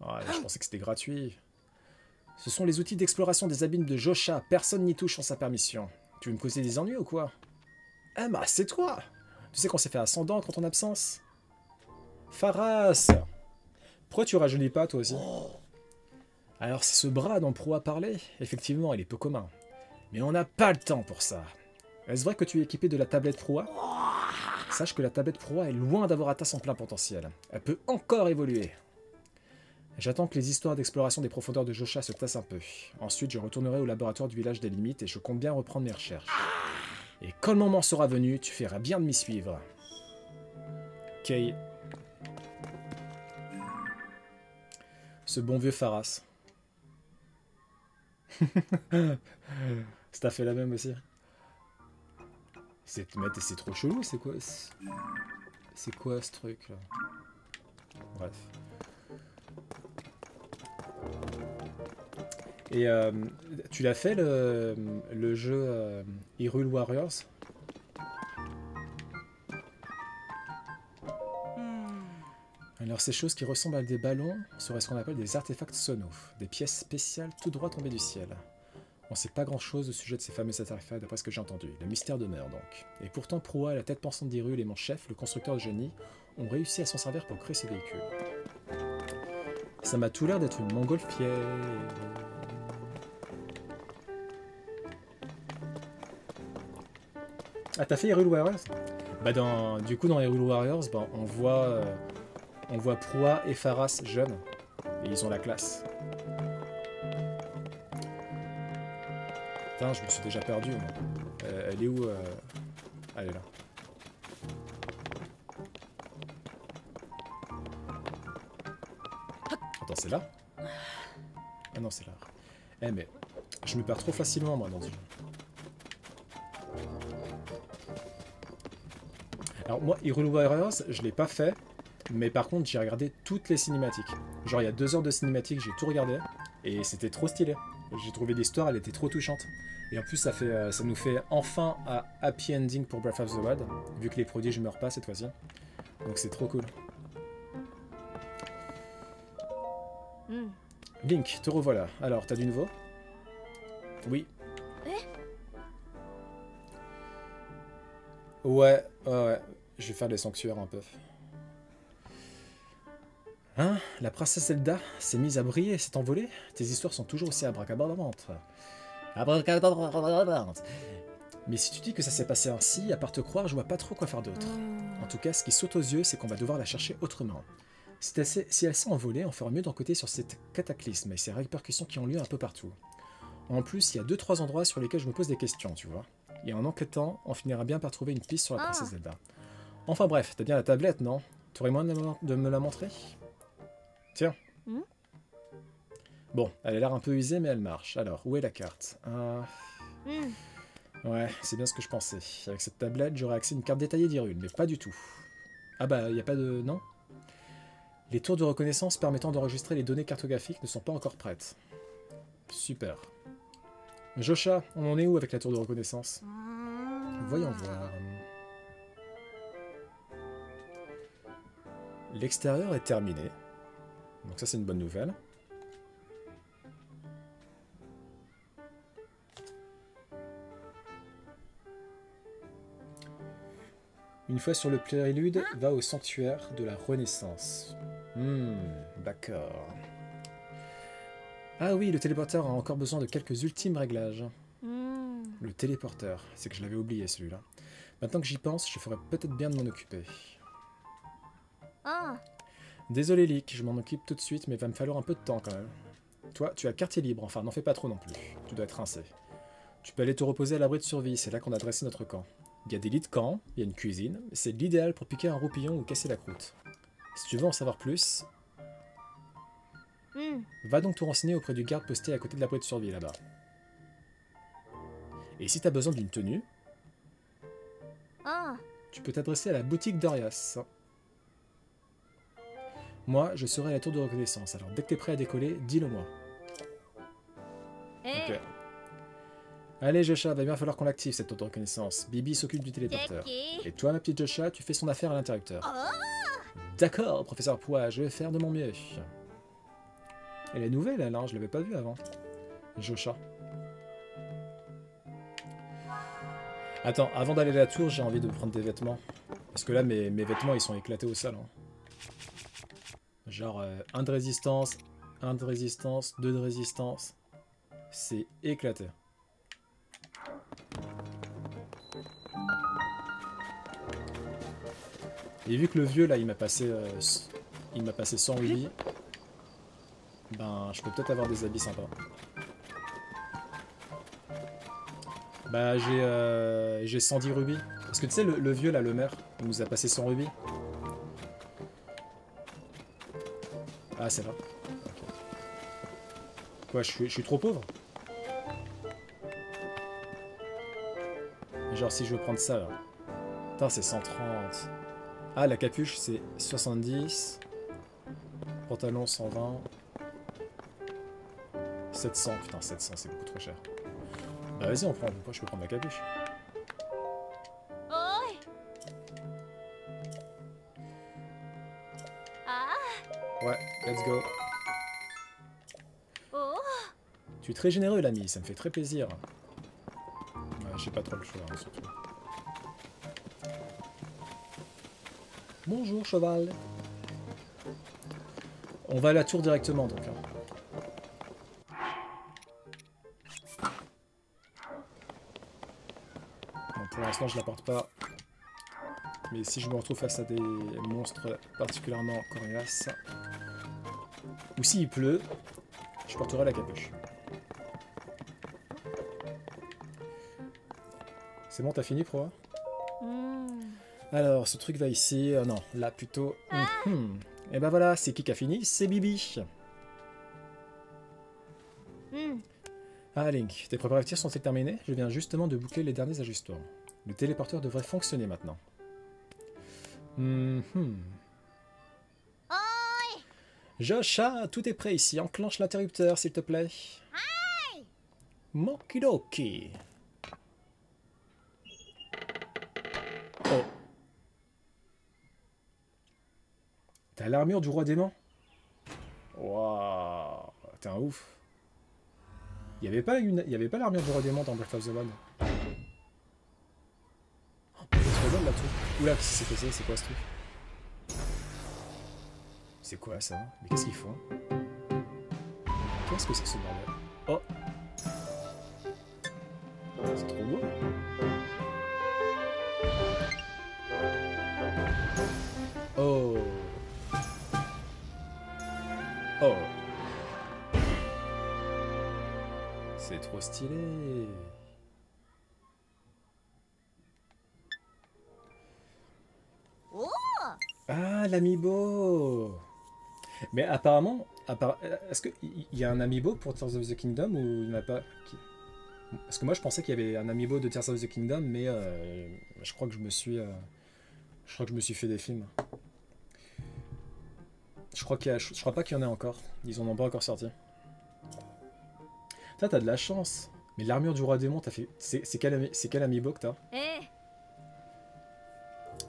A: Ah, je pensais que c'était gratuit. Ce sont les outils d'exploration des abîmes de Josha. Personne n'y touche sans sa permission. Tu veux me causer des ennuis ou quoi? Ah bah, c'est toi! Tu sais qu'on s'est fait ascendant contre ton absence? Pharas! Pourquoi tu rajeunis pas, toi aussi? Alors, c'est ce bras dont Pro a parlé? Effectivement, il est peu commun. Mais on n'a pas le temps pour ça. Est-ce vrai que tu es équipé de la tablette Proa? Sache que la tablette Proa est loin d'avoir atteint son plein potentiel. Elle peut encore évoluer. J'attends que les histoires d'exploration des profondeurs de Josha se tassent un peu. Ensuite, je retournerai au laboratoire du village des limites et je compte bien reprendre mes recherches. Et quand le moment sera venu, tu feras bien de m'y suivre. Kay. Ce bon vieux Pharas. T'as fait la même aussi. C'est trop chelou, c'est quoi? C'est quoi ce truc là? Bref. Et tu l'as fait le jeu Hyrule Warriors? Alors ces choses qui ressemblent à des ballons seraient ce qu'on appelle des artefacts sono, des pièces spéciales tout droit tombées du ciel. On sait pas grand chose au sujet de ces fameux artefacts d'après ce que j'ai entendu. Le mystère demeure donc. Et pourtant Proa, la tête pensante d'Hyrule et mon chef, le constructeur de génie, ont réussi à s'en servir pour créer ces véhicules. Ça m'a tout l'air d'être une montgolfière. Ah, t'as fait Hyrule Warriors? Bah du coup dans Hyrule Warriors, bah, on voit Proa et Pharas jeunes. Et ils ont la classe. Putain, je me suis déjà perdu. Elle est où Elle est là. Attends, c'est là? Ah non, c'est là. Eh mais, je me perds trop facilement moi dans ce jeu. Alors moi, Hyrule Warriors, je l'ai pas fait, mais par contre j'ai regardé toutes les cinématiques. Genre il y a 2 heures de cinématiques, j'ai tout regardé, et c'était trop stylé. J'ai trouvé l'histoire, elle était trop touchante. Et en plus ça nous fait enfin un happy ending pour Breath of the Wild, vu que les prodiges meurent pas cette fois-ci. Donc c'est trop cool. Link, te revoilà. Alors, t'as du nouveau? Oui. Ouais. Je vais faire des sanctuaires un peu. Hein? La princesse Zelda s'est mise à briller et s'est envolée? Tes histoires sont toujours aussi abracadabrantes. Mais si tu dis que ça s'est passé ainsi, à part te croire, je vois pas trop quoi faire d'autre. En tout cas, ce qui saute aux yeux, c'est qu'on va devoir la chercher autrement. Si elle s'est envolée, on fera mieux d'enquêter sur cet cataclysme et ses répercussions qui ont lieu un peu partout. En plus, il y a 2-3 endroits sur lesquels je me pose des questions, tu vois. Et en enquêtant, on finira bien par trouver une piste sur la princesse Zelda. Enfin bref, t'as bien la tablette, non? T'aurais moyen de me la montrer? Tiens. Bon, elle a l'air un peu usée, mais elle marche. Alors, où est la carte? Ouais, c'est bien ce que je pensais. Avec cette tablette, j'aurais accès à une carte détaillée d'Hyrule, mais pas du tout. Ah bah, il n'y a pas de... Non? Les tours de reconnaissance permettant d'enregistrer les données cartographiques ne sont pas encore prêtes. Super. Josha, on en est où avec la tour de reconnaissance? Voyons voir. L'extérieur est terminé. Donc ça c'est une bonne nouvelle. Une fois sur le prélude, va au sanctuaire de la Renaissance. D'accord. Ah oui, le téléporteur a encore besoin de quelques ultimes réglages. Le téléporteur, c'est que je l'avais oublié celui-là. Maintenant que j'y pense, je ferais peut-être bien de m'en occuper. Désolé Lick, je m'en occupe tout de suite, mais il va me falloir un peu de temps quand même. Toi, tu as quartier libre, enfin n'en fais pas trop non plus. Tu dois être rincé. Tu peux aller te reposer à l'abri de survie, c'est là qu'on a dressé notre camp. Il y a des lits de camp, il y a une cuisine, c'est l'idéal pour piquer un roupillon ou casser la croûte. Si tu veux en savoir plus, va donc te renseigner auprès du garde posté à côté de l'abri de survie là-bas. Et si t'as besoin d'une tenue, Tu peux t'adresser à la boutique d'Orias. Moi, je serai à la tour de reconnaissance. Alors, dès que t'es prêt à décoller, dis-le-moi. Ok. Allez, Joshua, va bien falloir qu'on l'active, cette tour de reconnaissance. Bibi s'occupe du téléporteur. Et toi, ma petite Joshua, tu fais son affaire à l'interrupteur. D'accord, professeur Pois, je vais faire de mon mieux. Elle est nouvelle, elle, hein, je l'avais pas vue avant. Joshua. Attends, avant d'aller à la tour, j'ai envie de prendre des vêtements. Parce que là, mes vêtements, ils sont éclatés au sol. Hein. Genre, 1 de résistance, 1 de résistance, 2 de résistance. C'est éclaté. Et vu que le vieux, là, il m'a passé 100 rubis, ben, je peux peut-être avoir des habits sympas. Bah, j'ai 110 rubis. Parce que tu sais, le vieux, là, le maire, il nous a passé 100 rubis. Ah, c'est là. Okay. Quoi, je suis trop pauvre? Genre, si je veux prendre ça, là. Putain, c'est 130. Ah, la capuche, c'est 70. Pantalon, 120. 700. Putain, 700, c'est beaucoup trop cher. Bah, vas-y, on prend. Moi, je peux prendre la capuche. Ouais, let's go. Tu es très généreux, l'ami, ça me fait très plaisir. Ouais, j'ai pas trop le choix, hein, surtout. Bonjour, cheval. On va à la tour directement, donc. Hein. Bon, pour l'instant, je la porte pas. Mais si je me retrouve face à des monstres particulièrement coriaces, ou s'il pleut, je porterai la capuche. C'est bon, t'as fini, Proa? Alors, ce truc va ici. Non, là plutôt. Et ben voilà, c'est qui a fini? C'est Bibi. Ah, Link, tes préparatifs sont-ils terminés? Je viens justement de boucler les derniers ajustements. Le téléporteur devrait fonctionner maintenant. Joshua, tout est prêt ici. Enclenche l'interrupteur, s'il te plaît. Mokidoki. Oh. T'as l'armure du roi démon? Waouh. T'es un ouf. Il y avait pas l'armure du roi démon dans Breath of the Wild. Oh, c'est trop belle la tour. Oula, qu'est-ce que c'est? C'est quoi ce truc? C'est quoi ça? Mais qu'est-ce qu'ils font? Qu'est-ce que c'est que ce bordel? Oh! C'est trop beau! Oh! Oh! C'est trop stylé! Ah, l'amiibo! Mais apparemment, est-ce qu'il y a un amiibo pour Tears of the Kingdom ou il n'y en a pas? Parce que moi je pensais qu'il y avait un amiibo de Tears of the Kingdom, mais je crois que je me suis fait des films. Je crois pas qu'il y en ait encore. Ils en ont pas encore sorti. T'as de la chance. Mais l'armure du roi démon, t'as fait. C'est quel amiibo que t'as?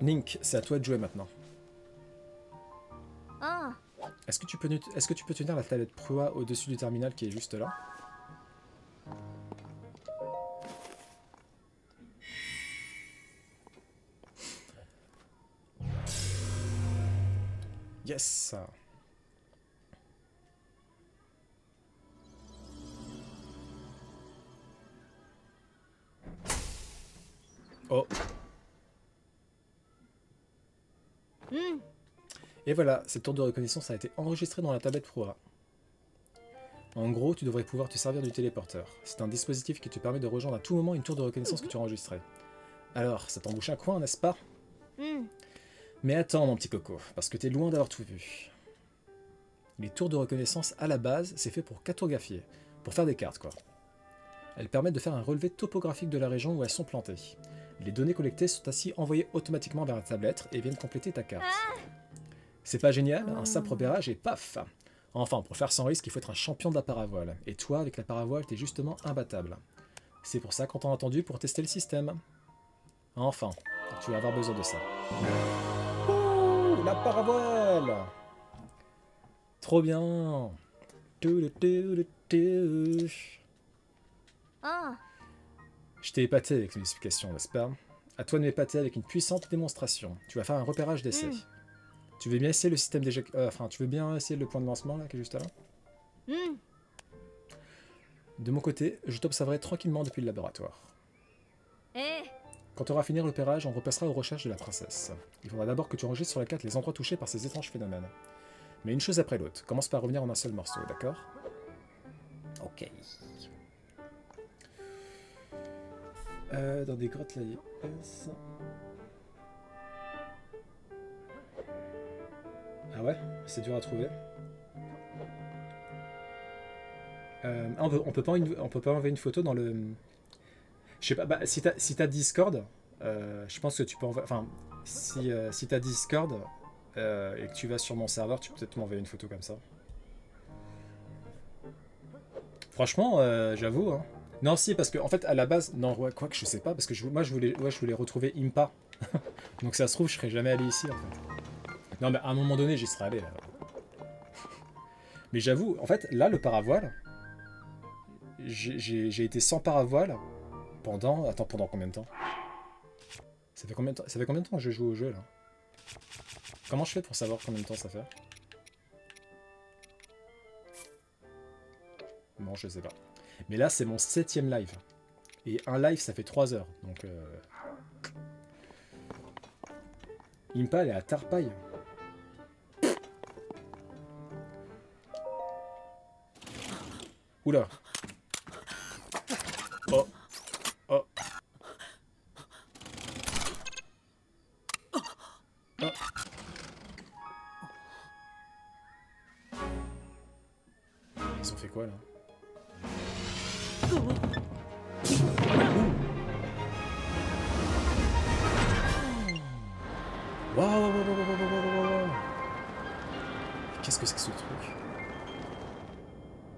A: Link, c'est à toi de jouer maintenant. Est-ce que tu peux tenir la tablette Proa au-dessus du terminal qui est juste là? Yes! Oh! Et voilà, cette tour de reconnaissance a été enregistrée dans la tablette Proa. En gros, tu devrais pouvoir te servir du téléporteur. C'est un dispositif qui te permet de rejoindre à tout moment une tour de reconnaissance que tu as enregistrée. Alors, ça t'embouche un coin, n'est-ce pas? Mais attends, mon petit coco, parce que t'es loin d'avoir tout vu. Les tours de reconnaissance, à la base, c'est fait pour cartographier, pour faire des cartes, quoi. Elles permettent de faire un relevé topographique de la région où elles sont plantées. Les données collectées sont ainsi envoyées automatiquement vers la tablette et viennent compléter ta carte. C'est pas génial? Un simple repérage et paf! Enfin, pour faire sans risque, il faut être un champion de la paravoile. Et toi, avec la paravoile, t'es justement imbattable. C'est pour ça qu'on t'a entendu pour tester le système. Enfin, tu vas avoir besoin de ça. Ouh, la paravoile! Trop bien!
B: Ah,
A: Je t'ai épaté avec une explication, n'est-ce pas? À toi de m'épater avec une puissante démonstration. Tu vas faire un repérage d'essai. Tu veux bien essayer le système d'éjection... enfin, tu veux bien essayer le point de lancement, là, qui est juste là? De mon côté, je t'observerai tranquillement depuis le laboratoire. Quand tu auras fini le repérage, on repassera aux recherches de la princesse. Il faudra d'abord que tu enregistres sur la carte les endroits touchés par ces étranges phénomènes. Mais une chose après l'autre. Commence par revenir en un seul morceau, d'accord? Ok. Dans des grottes là, il y a ça. Ah ouais? C'est dur à trouver. On peut pas envoyer une photo dans le... Je sais pas, bah, si t'as Discord, je pense que tu peux envoyer... Enfin, si t'as Discord et que tu vas sur mon serveur, tu peux peut-être m'envoyer une photo comme ça. Franchement, j'avoue, hein. Non, si, parce que en fait, à la base, non, ouais, quoi que je sais pas, parce que moi, je voulais retrouver Impa. Donc ça se trouve, je serais jamais allé ici, en fait. Non, mais à un moment donné, j'y serais allé. Mais j'avoue, en fait, là, le paravoile, j'ai été sans paravoile pendant... Attends, pendant combien de temps? Ça fait combien de temps que je joue au jeu, là? Comment je fais pour savoir combien de temps ça fait? Bon, je sais pas. Mais là, c'est mon 7ème live. Et un live, ça fait 3 heures. Donc... Impa, elle est à Tarpaille. Oula. Oh. Oh. Oh. Ils ont fait quoi, là? Waouh. Qu'est-ce que c'est que ce truc?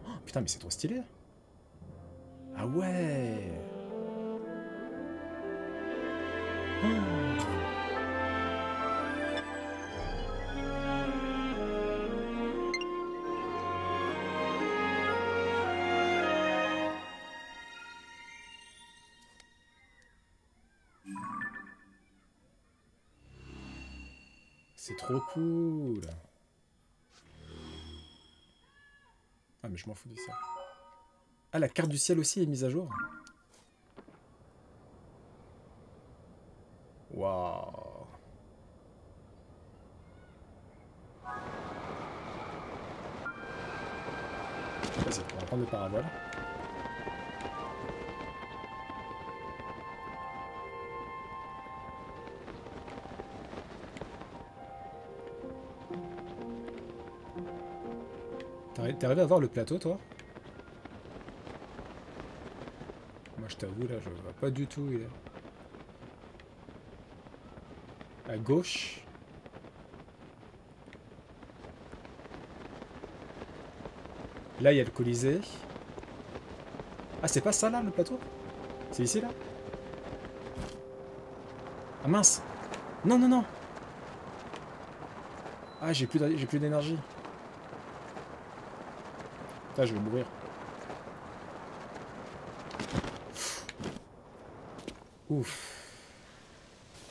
A: Oh, putain, mais c'est trop stylé. Ah ouais. Oh. C'est trop cool. Ah mais je m'en fous de ça. Ah, la carte du ciel aussi est mise à jour. Waouh. Vas-y, on va prendre le parabole. T'es arrivé à voir le plateau, toi? Moi, je t'avoue, là, je vois pas du tout où il est. À gauche. Là, il y a le Colisée. Ah, c'est pas ça, là, le plateau? C'est ici, là? Ah, mince! Non, non, non! Ah, j'ai plus d'énergie. Putain, je vais mourir. Ouf.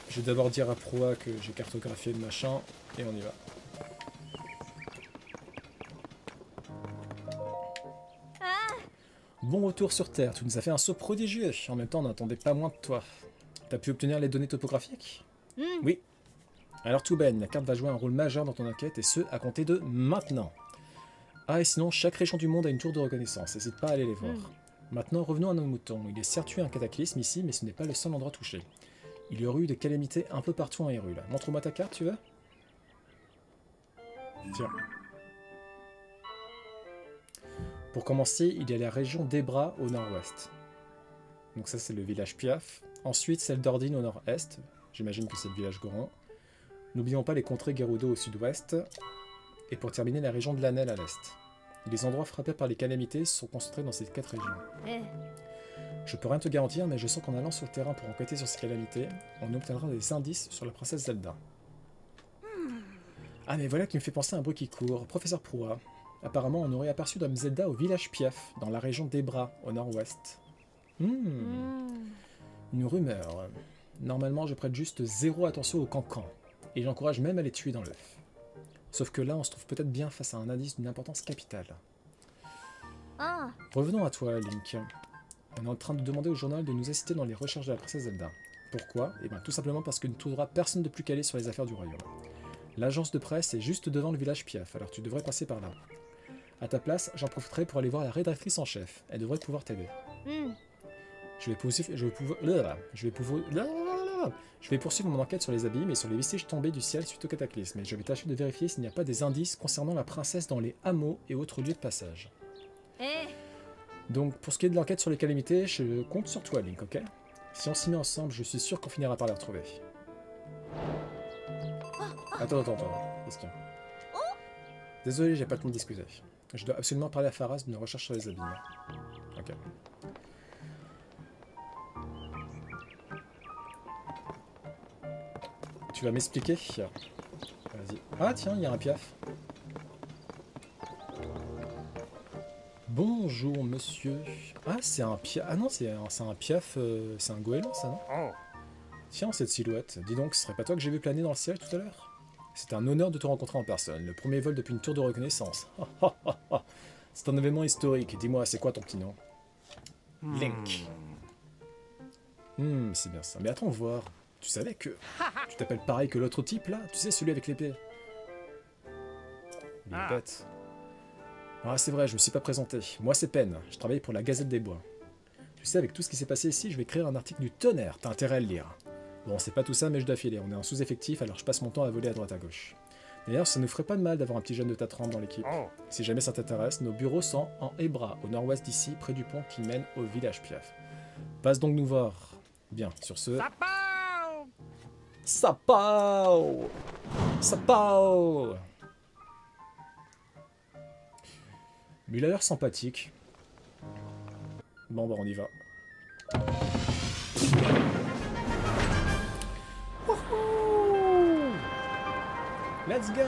A: Je vais d'abord dire à Proa que j'ai cartographié le machin, et on y va. Bon retour sur Terre, tu nous as fait un saut prodigieux. En même temps, on n'attendait pas moins de toi. T'as pu obtenir les données topographiques? Oui. Alors tout Ben, la carte va jouer un rôle majeur dans ton enquête, et ce, à compter de maintenant. Ah, et sinon, chaque région du monde a une tour de reconnaissance, n'hésite pas à aller les voir. Maintenant, revenons à nos moutons. Il est certes eu un cataclysme ici, mais ce n'est pas le seul endroit touché. Il y aurait eu des calamités un peu partout en Hyrule. Montre-moi ta carte, tu veux? Tiens. Pour commencer, il y a la région d'Ebra au nord-ouest. Donc ça, c'est le village Piaf. Ensuite, celle d'Ordine au nord-est. J'imagine que c'est le village Goron. N'oublions pas les contrées Gerudo au sud-ouest. Et pour terminer, la région de l'Anel à l'est. Les endroits frappés par les calamités sont concentrés dans ces 4 régions. Je peux rien te garantir, mais je sens qu'en allant sur le terrain pour enquêter sur ces calamités, on obtiendra des indices sur la princesse Zelda. Ah mais voilà qui me fait penser à un bruit qui court. Professeur Proua. Apparemment, on aurait aperçu Dame Zelda au village Piaf, dans la région d'Ebra, au nord-ouest. Une rumeur. Normalement, je prête juste 0 attention aux cancans, et j'encourage même à les tuer dans l'œuf. Sauf que là, on se trouve peut-être bien face à un indice d'une importance capitale. Revenons à toi, Link. On est en train de demander au journal de nous assister dans les recherches de la princesse Zelda. Pourquoi? Eh bien, tout simplement parce que ne trouvera personne de plus calé sur les affaires du royaume. L'agence de presse est juste devant le village Piaf, alors tu devrais passer par là. À ta place, j'en profiterai pour aller voir la rédactrice en chef. Elle devrait pouvoir t'aider. Je vais poursuivre mon enquête sur les abîmes et sur les vestiges tombés du ciel suite au cataclysme, et je vais tâcher de vérifier s'il n'y a pas des indices concernant la princesse dans les hameaux et autres lieux de passage. Donc, pour ce qui est de l'enquête sur les calamités, je compte sur toi, Link, ok? Si on s'y met ensemble, je suis sûr qu'on finira par les retrouver. Attends. Qu'est-ce qu'il y a? Désolé, j'ai pas le temps de discuter. Je dois absolument parler à Pharas d'une recherche sur les abîmes. Ok. Tu vas m'expliquer? Vas-y. Ah tiens, il y a un piaf. Bonjour monsieur. Ah c'est un piaf. Ah non, c'est un piaf. C'est un goéland ça, non? Tiens, cette silhouette. Dis donc, ce serait pas toi que j'ai vu planer dans le ciel tout à l'heure? C'est un honneur de te rencontrer en personne. Le premier vol depuis une tour de reconnaissance. C'est un événement historique. Dis-moi, c'est quoi ton petit nom? Link. C'est bien ça. Mais attends voir. Tu savais que... Tu t'appelles pareil que l'autre type, là? Tu sais, celui avec l'épée. Il est bête. Ah, c'est vrai, je me suis pas présenté. Moi, c'est Pen. Je travaille pour la Gazette des Bois. Tu sais, avec tout ce qui s'est passé ici, je vais écrire un article du tonnerre. T'as intérêt à le lire. Bon, c'est pas tout ça, mais je dois filer. On est en sous-effectif, alors je passe mon temps à voler à droite à gauche. D'ailleurs, ça nous ferait pas de mal d'avoir un petit jeune de ta trempe dans l'équipe. Si jamais ça t'intéresse, nos bureaux sont en Ebra, au nord-ouest d'ici, près du pont qui mène au village Piaf. Passe donc nous voir. Bien, sur ce... Sapao! Sapao! Mais il a l'air sympathique. Bon, bah on y va. Wouhou! Let's go!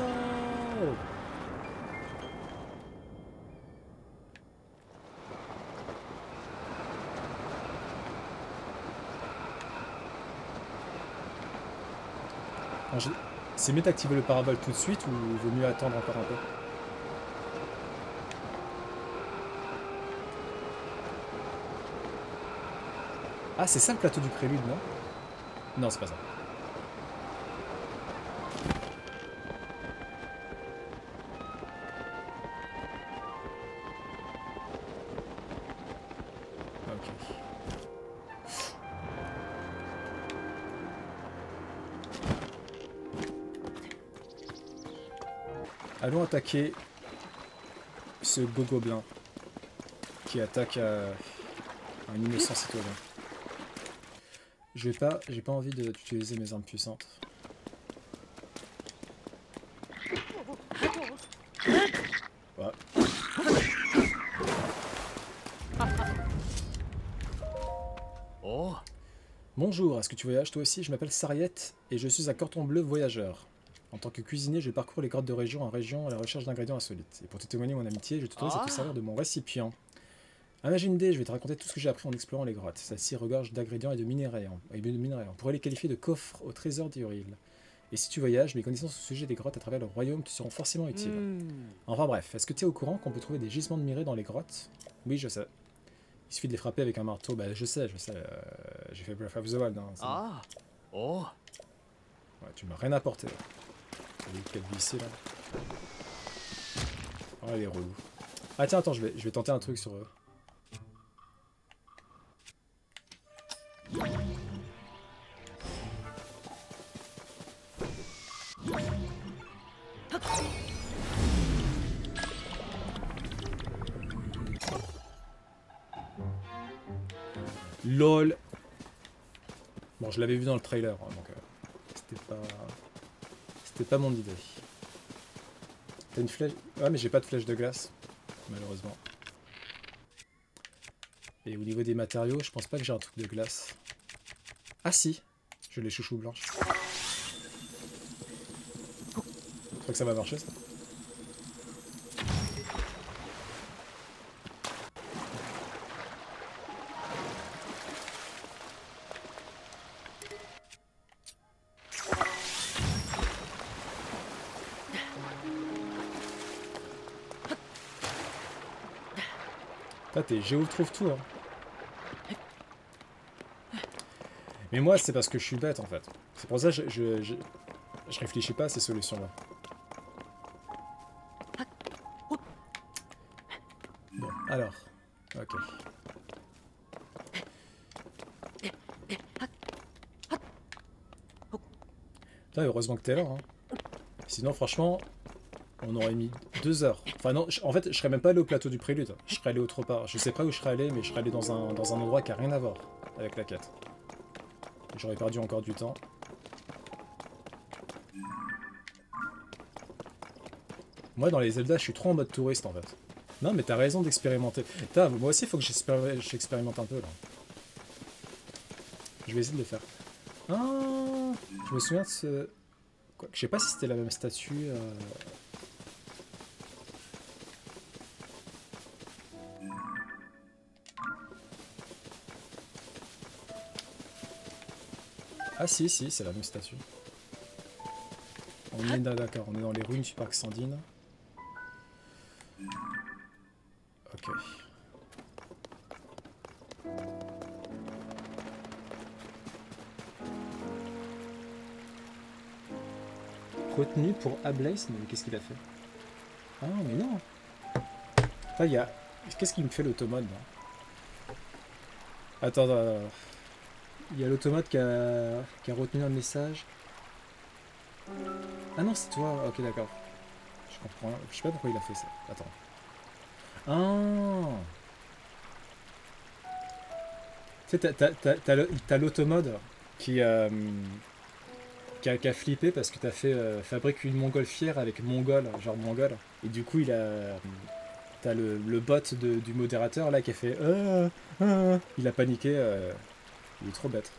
A: C'est mieux d'activer le parabole tout de suite ou vaut mieux attendre encore un peu? Ah, c'est ça le plateau du prélude, non? Non, c'est pas ça. Ok. Allons attaquer ce gobelin qui attaque un innocent citoyen. J'ai pas envie d'utiliser mes armes puissantes. Ouais. Bonjour, est-ce que tu voyages toi aussi? Je m'appelle Sariette et je suis un cordon bleu voyageur. En tant que cuisinier, je parcours les grottes de région en région à la recherche d'ingrédients insolites. Et pour te témoigner mon amitié, je t'autorise à te servir de mon récipient. Imagine je vais te raconter tout ce que j'ai appris en explorant les grottes. Celle-ci regorge d'ingrédients et de minerais. On pourrait les qualifier de coffres au trésor d'Hyrule. Et si tu voyages, mes connaissances au sujet des grottes à travers le royaume te seront forcément utiles. Enfin bref, est-ce que tu es au courant qu'on peut trouver des gisements de minerais dans les grottes? Oui, je sais. Il suffit de les frapper avec un marteau. Bah, je sais. J'ai fait Breath of the Wild. Hein, ouais, tu m'as rien apporté. Quel ici là. Oh, elle est relou. Ah tiens, attends, je vais tenter un truc sur eux. LOL. Bon, je l'avais vu dans le trailer, hein, donc c'était pas mon idée. T'as une flèche? Ah, mais j'ai pas de flèche de glace, malheureusement. Et au niveau des matériaux, je pense pas que j'ai un truc de glace. Ah si, j'ai les chouchous blanches. Je crois que ça va marcher, ça. T'es Géo trouve tout, hein. Mais moi, c'est parce que je suis bête, en fait. C'est pour ça que je réfléchis pas à ces solutions-là. Bon, alors. Ok. Putain, heureusement que t'es là, hein. Sinon, franchement, on aurait mis 2 heures. Enfin non, en fait, je serais même pas allé au plateau du Prélude. Je serais allé autre part. Je sais pas où je serais allé, mais je serais allé dans un endroit qui a rien à voir avec la quête. J'aurais perdu encore du temps. Moi, dans les Zelda, je suis trop en mode touriste, en fait. Non, mais t'as raison d'expérimenter. Moi aussi, il faut que j'expérimente un peu, là. Je vais essayer de le faire. Ah, je me souviens de ce... Quoi, je sais pas si c'était la même statue... Ah si, c'est la même statue. On est d'accord, on est dans les ruines du parc Sandine. Ok. Retenu pour Ablaze, mais qu'est-ce qu'il a fait? Ah mais non. Enfin, il y a... Qu'est-ce qui me fait l'automate là? Attends. Il y a l'automate qui a retenu un message. Ah non, c'est toi. Ok, d'accord. Je comprends. Je sais pas pourquoi il a fait ça. Attends. Ah. Tu sais, t'as l'automode qui a flippé parce que t'as fait fabrique une montgolfière avec mongol, genre mongol. Et du coup, t'as le bot du modérateur là qui a fait il a paniqué. Il est trop bête.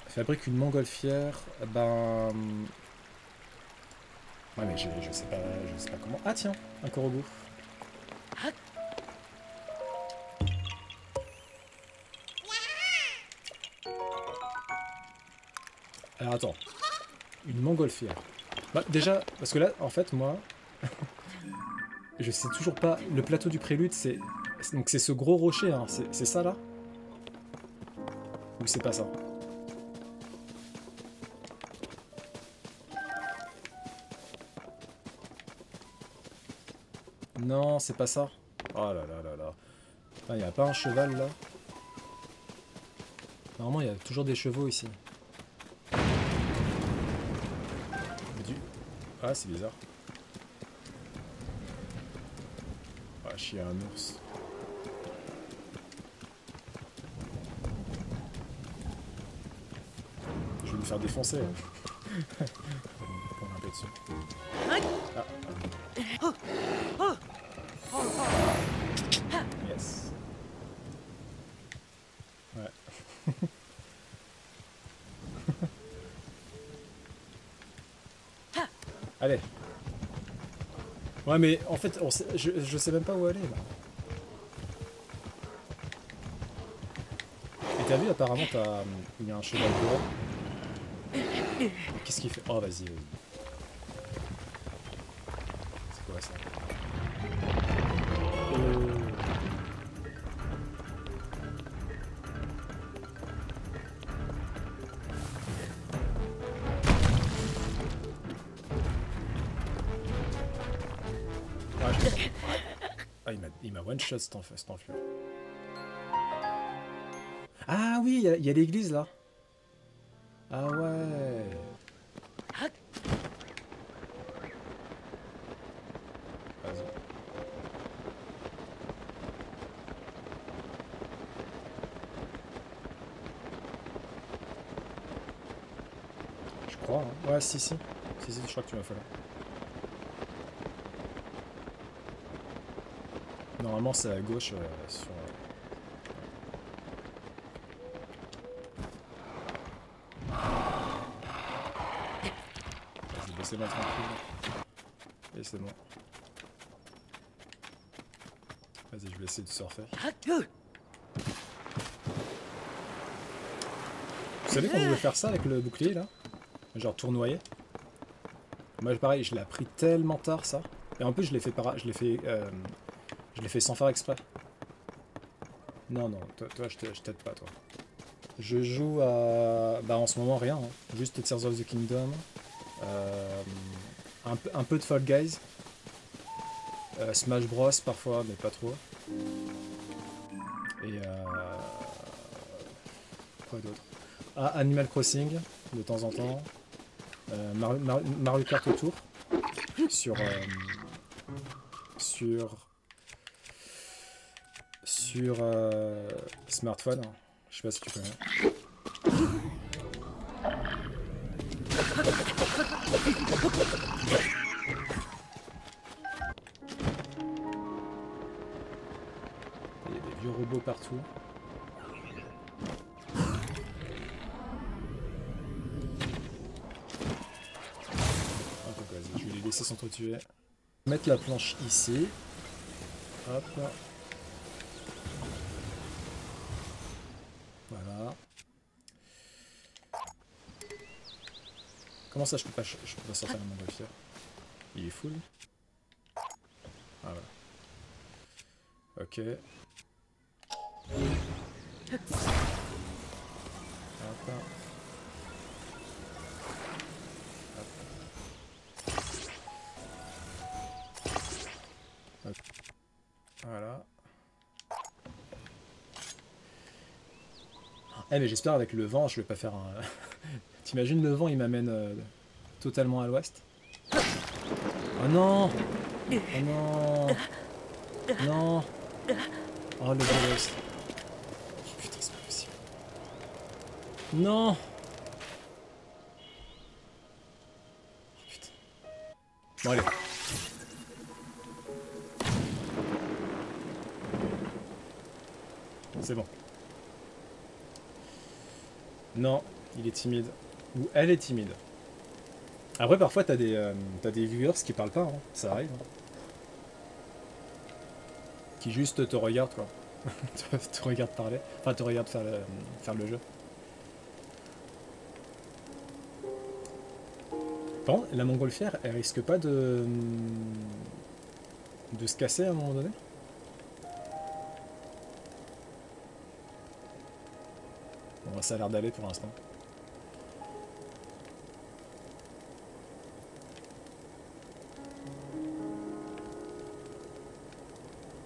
A: Fabrique une montgolfière. Ben. Ouais, mais je sais pas comment. Ah, tiens, un corbeau. Alors attends. Une montgolfière. Bah, déjà, parce que là, en fait, moi. Je sais toujours pas. Le plateau du Prélude, c'est. Donc c'est ce gros rocher, hein. C'est ça là? Ou c'est pas ça? Non, c'est pas ça. Oh là là là là. Il n'y a pas un cheval là? Normalement, il y a toujours des chevaux ici. Ah, c'est bizarre. Ah, chier un ours. Je vais me faire défoncer. Hein. Pour un peu dessus. Ah. Yes. Ouais. Allez. Ouais, mais en fait, je sais même pas où aller là. Et t'as vu, apparemment, il y a un cheval blanc. Qu'est-ce qu'il fait? Oh, vas-y. C'est quoi ça? Ah, il m'a one-shot cet enflure. Ah oui, il y a l'église là. Ah ouais. Vas-y. crois. Hein. Ouais, si, si. Si, si, je crois que tu m'as fait là. Normalement, c'est à gauche sur... Vas-y, laissez-moi tranquille. Et c'est bon. Vas-y, je vais essayer de surfer. Vous savez qu'on pouvait faire ça avec le bouclier, là? Genre tournoyer. Moi, pareil, je l'ai appris tellement tard, ça. Et en plus, je l'ai fait, je l'ai fait sans faire exprès. Non, non, toi je t'aide pas, toi. Je joue à... Bah, en ce moment, rien. Hein. Juste Tears of the Kingdom. Un peu de Fall Guys. Smash Bros, parfois, mais pas trop. Et... Quoi d'autre? Ah, Animal Crossing, de temps en temps. Mario Kart Autour. Sur... sur smartphone. Je sais pas si tu connais. Il y a des vieux robots partout. Ok, vas-y, je vais les laisser s'entretuer. Mettre la planche ici. Hop. Voilà. Comment ça je peux pas sortir la montgolfière? Il est full. Ah voilà. Ok. Hop. Hop. Voilà. Eh mais j'espère avec le vent, je vais pas faire un... T'imagines le vent, il m'amène totalement à l'ouest. Oh non! Oh non! Non! Oh le bolos. Oh putain, c'est pas possible. Non! Oh putain. Bon allez. C'est bon. Non, il est timide. Ou elle est timide. Après, parfois, t'as des viewers qui parlent pas, hein. Ça arrive. Hein. Qui juste te regardent, quoi. te regardent parler. Enfin, te regardent faire le jeu. Par contre, la montgolfière, elle risque pas de se casser à un moment donné? Bon, ça a l'air d'aller pour l'instant.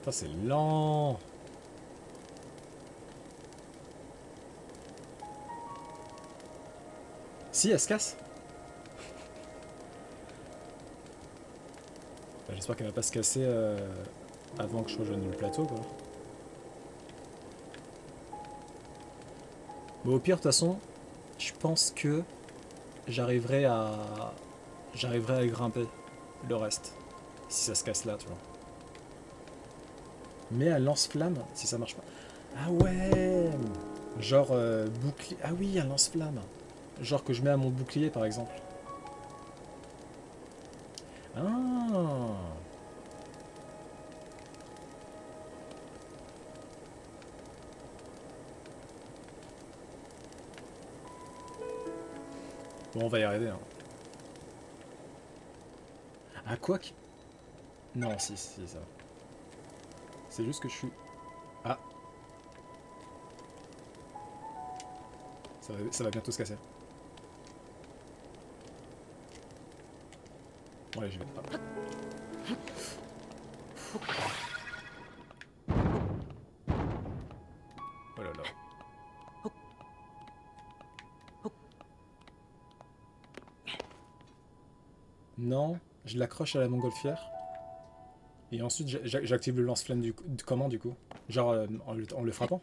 A: C'est lent. Si, elle se casse. Bah, j'espère qu'elle va pas se casser avant que je rejoigne le plateau, quoi. Bon, au pire, de toute façon, je pense que j'arriverai à grimper le reste. Si ça se casse là, tu vois. Mais un lance-flamme, si ça marche pas. Ah ouais! Genre bouclier. Ah oui, un lance-flamme. Genre que je mets à mon bouclier, par exemple. Ah! Bon, on va y arriver. Hein. Ah, quoi que... Non, si, ça va. C'est juste que je suis... Ah! Ça va bientôt se casser. Bon, allez, j'y vais. Hop. Oh là là. Non, je l'accroche à la montgolfière. Et ensuite, j'active le lance-flamme comment, du coup? Genre, en le frappant?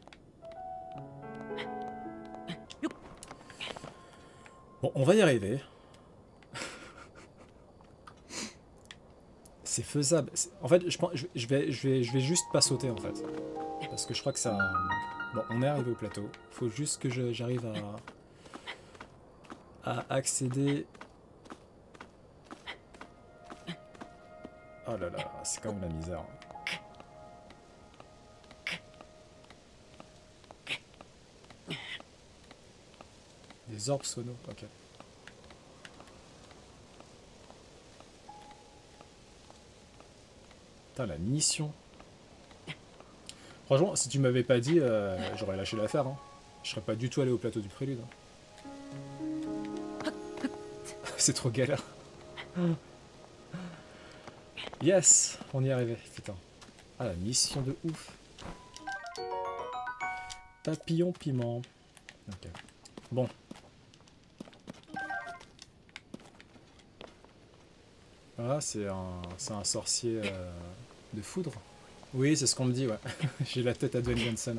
A: Bon, on va y arriver. C'est faisable. En fait, je vais juste pas sauter en fait. Parce que je crois que ça... Bon, on est arrivé au plateau. Faut juste que j'arrive à accéder... Oh là là, c'est quand même la misère. Des orbes sonos, ok. Putain, la mission. Franchement, si tu m'avais pas dit, j'aurais lâché l'affaire. Hein. Je serais pas du tout allé au plateau du prélude. Hein. C'est trop galère. Yes, on y est arrivé, putain. Ah, la mission de ouf. Papillon piment. Ok. Bon. Ah, c'est un sorcier de foudre. Oui, c'est ce qu'on me dit, ouais. J'ai la tête à Dwayne Johnson.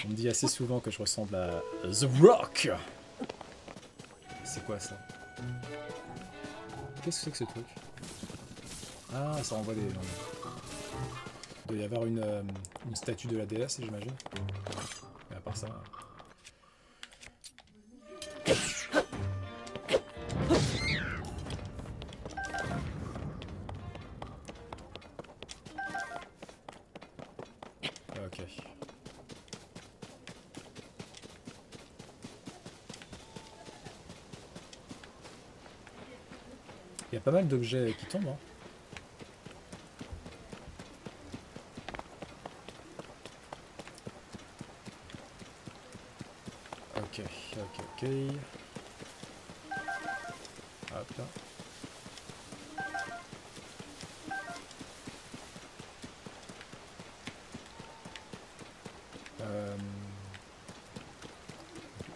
A: On me dit assez souvent que je ressemble à The Rock. C'est quoi ça? Qu'est-ce que c'est que ce truc? Ah, ça envoie des... Il doit y avoir une statue de la déesse, j'imagine. Et à part ça... Ok. Il y a pas mal d'objets qui tombent, hein. Ok, ok, ok. Hop là.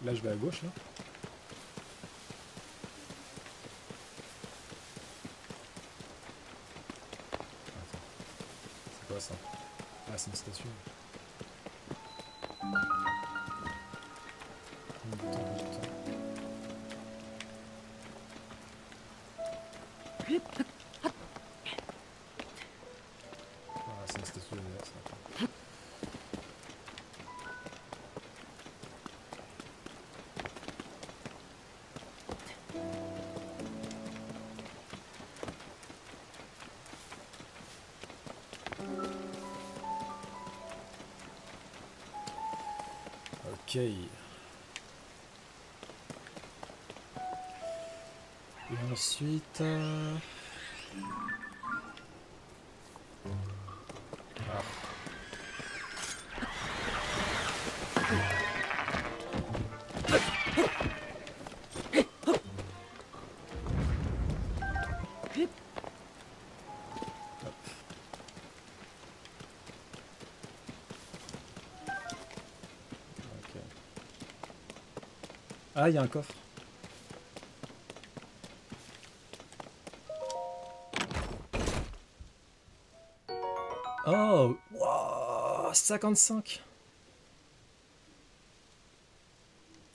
A: Là, je vais à gauche, là. Attends. C'est quoi ça? Ah, c'est une statue. Ah, c'est une statue de déesse, attends. Ok. Et ensuite... Ah. Hop. Ok. Ah, il y a un coffre. Oh, wow, 55.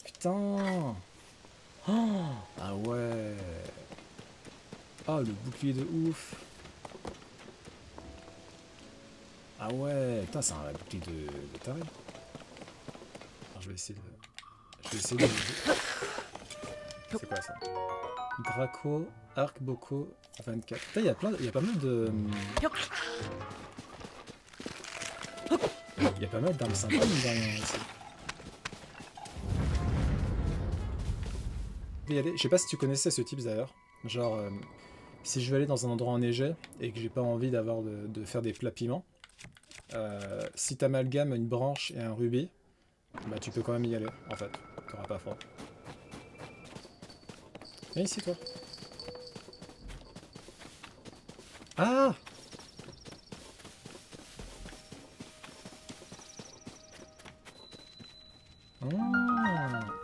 A: Putain. Oh, ah ouais. Oh, le bouclier de ouf. Ah ouais, putain, c'est un bouclier de taré. Alors, je vais essayer de... C'est quoi ça? Draco, Arc-Boko, 24. Putain, il y a pas mal de... Il y a pas mal d'armes sympas, mine de rien, ici. Je sais pas si tu connaissais ce type d'ailleurs. Genre, si je veux aller dans un endroit enneigé et que j'ai pas envie de faire des plats piments, si t'amalgames une branche et un rubis, bah tu peux quand même y aller, en fait. T'auras pas froid. Viens ici, toi. Ah!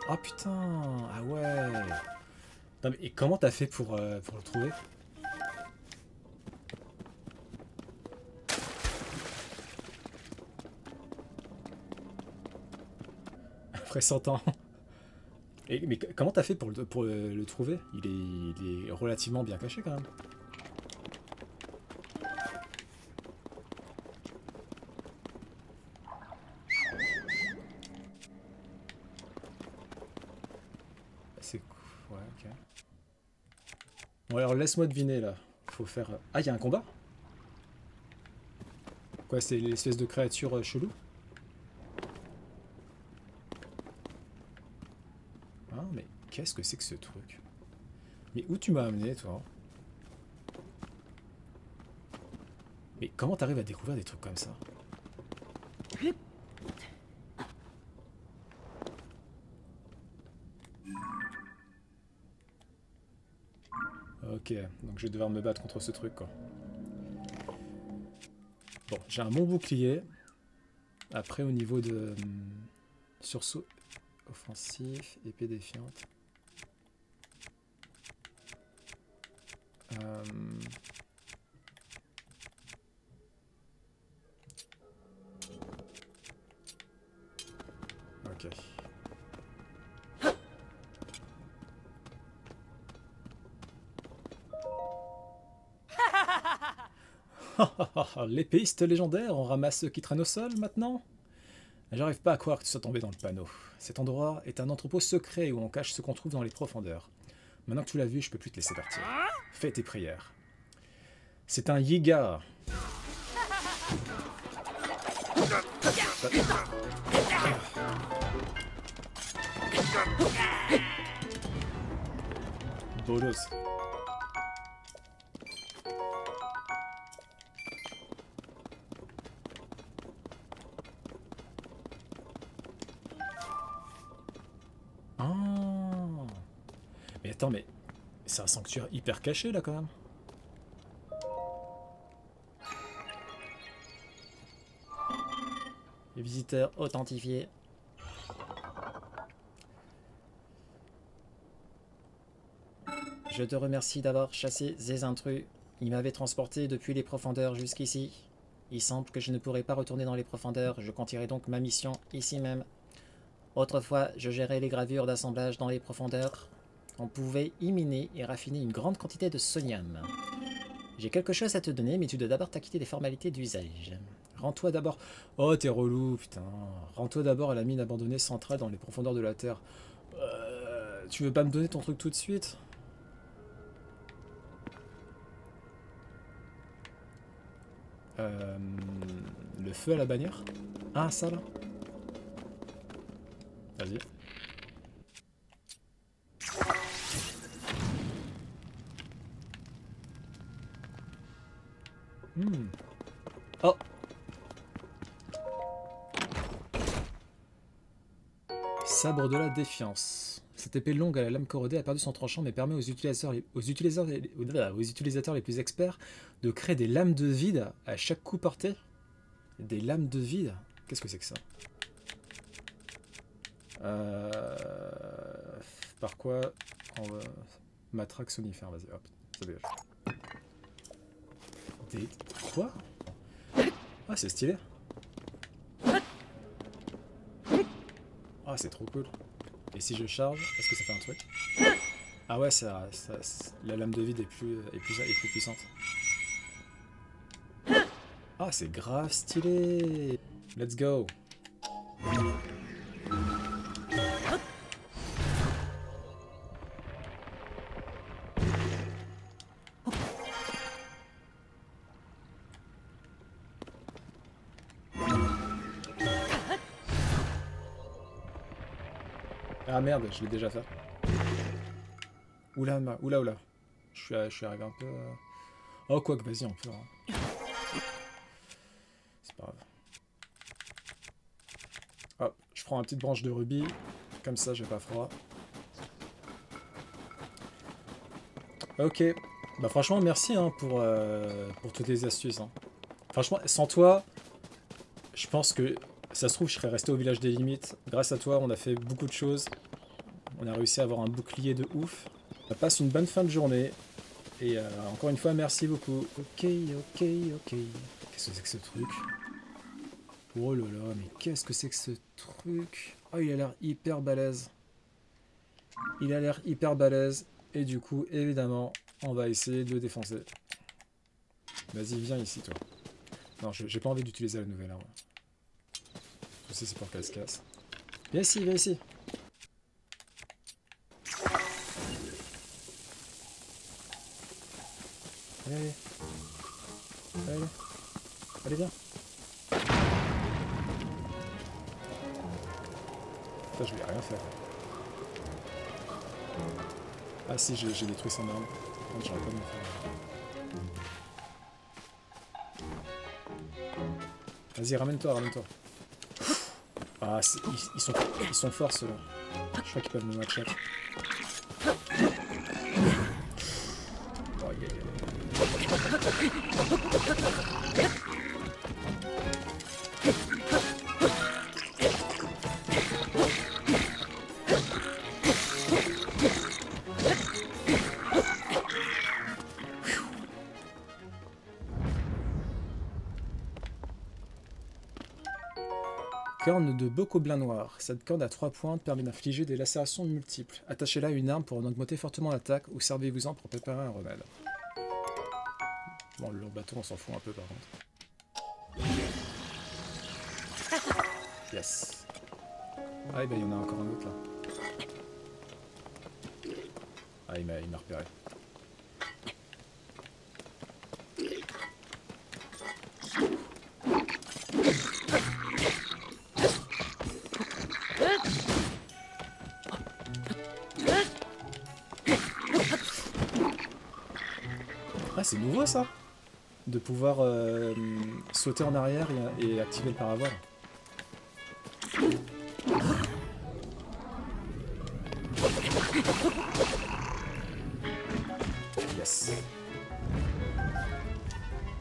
A: Oh putain! Ah ouais! Non, mais, et comment t'as fait pour le trouver? Après 100 ans. Mais comment t'as fait pour le trouver? Il est relativement bien caché quand même. C'est cool. Ouais, ok. Bon, alors laisse-moi deviner là. Faut faire. Ah, il y a un combat? Quoi, c'est l'espèce de créature chelou? Ah, mais qu'est-ce que c'est que ce truc? Mais où tu m'as amené, toi? Mais comment t'arrives à découvrir des trucs comme ça? Ok, donc je vais devoir me battre contre ce truc, quoi. Bon, j'ai un bon bouclier. Après, au niveau de... sursaut offensif, épée défiante. Ok. L'épéiste légendaire, on ramasse ceux qui traînent au sol maintenant? J'arrive pas à croire que tu sois tombé dans le panneau. Cet endroit est un entrepôt secret où on cache ce qu'on trouve dans les profondeurs. Maintenant que tu l'as vu, je peux plus te laisser partir. Fais tes prières. C'est un Yiga. Bolos. Ah. Mais attends, mais c'est un sanctuaire hyper caché là quand même. Les visiteurs authentifiés. Je te remercie d'avoir chassé ces intrus. Ils m'avaient transporté depuis les profondeurs jusqu'ici. Il semble que je ne pourrai pas retourner dans les profondeurs. Je continuerai donc ma mission ici même. Autrefois, je gérais les gravures d'assemblage dans les profondeurs. On pouvait y miner et raffiner une grande quantité de sonium. J'ai quelque chose à te donner, mais tu dois d'abord t'acquitter des formalités d'usage. Rends-toi d'abord... Oh, t'es relou, putain. Rends-toi d'abord à la mine abandonnée centrale dans les profondeurs de la Terre. Tu veux pas me donner ton truc tout de suite? Le feu à la bannière? Ah, ça là? Vas-y. Oh! Sabre de la défiance. Cette épée longue à la lame corrodée a perdu son tranchant mais permet aux utilisateurs les plus experts de créer des lames de vide à chaque coup porté. Des lames de vide? Qu'est-ce que c'est que ça? Par quoi on va... Matraque sonifère, vas-y, hop, ça dégage. Des... Quoi? Ah, c'est stylé. Ah, c'est trop cool. Et si je charge, est-ce que ça fait un truc? Ah ouais, la lame de vide est plus puissante. Ah, c'est grave stylé. Let's go. Ah merde, je l'ai déjà fait. Oula, oula. Je suis arrivé un peu... Oh, quoi que, vas-y, on peut. Hein. C'est pas grave. Hop, je prends une petite branche de rubis. Comme ça, j'ai pas froid. Ok. Bah franchement, merci hein, pour toutes les astuces. Hein. Franchement, sans toi, je pense que ça se trouve, je serais resté au village des limites. Grâce à toi, on a fait beaucoup de choses. On a réussi à avoir un bouclier de ouf. On passe une bonne fin de journée. Et encore une fois, merci beaucoup. Ok. Qu'est-ce que c'est que ce truc? Oh là là, mais qu'est-ce que c'est que ce truc? Oh, il a l'air hyper balèze. Et du coup, évidemment, on va essayer de le défoncer. Vas-y, viens ici, toi. Non, j'ai pas envie d'utiliser la nouvelle arme. Tout ça, c'est pour qu'elle se casse. Viens ici. Allez, allez. Allez, allez, viens. Putain, je vais rien faire. Ah si, j'ai détruit son arme. Non, j'aurais pas dû le faire. Vas-y, ramène-toi, ramène-toi. Ah, ils sont forts ceux-là. Je crois qu'ils peuvent me match-up. Oh, yeah. Corne de Bokoblin noir. Cette corne à 3 pointes permet d'infliger des lacérations multiples. Attachez-la à une arme pour en augmenter fortement l'attaque ou servez-vous-en pour préparer un remède. Bon, le bâton, on s'en fout un peu par contre. Yes. Ah, et ben il y en a encore un autre là. Ah, il m'a repéré. Ah, c'est nouveau ça, de pouvoir sauter en arrière et activer le paravoile. Yes. Il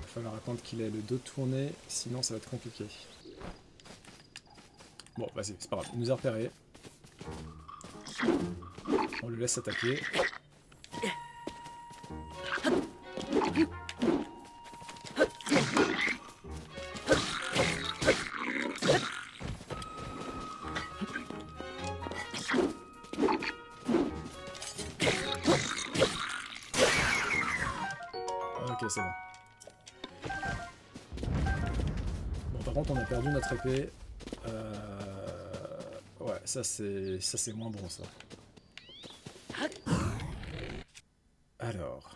A: va falloir attendre qu'il ait le dos tourné, sinon ça va être compliqué. Bon, vas-y, c'est pas grave, il nous a repéré. On le laisse attaquer. Ok, c'est bon. Bon, par contre, on a perdu notre épée. Ouais, ça c'est moins bon, ça. Alors...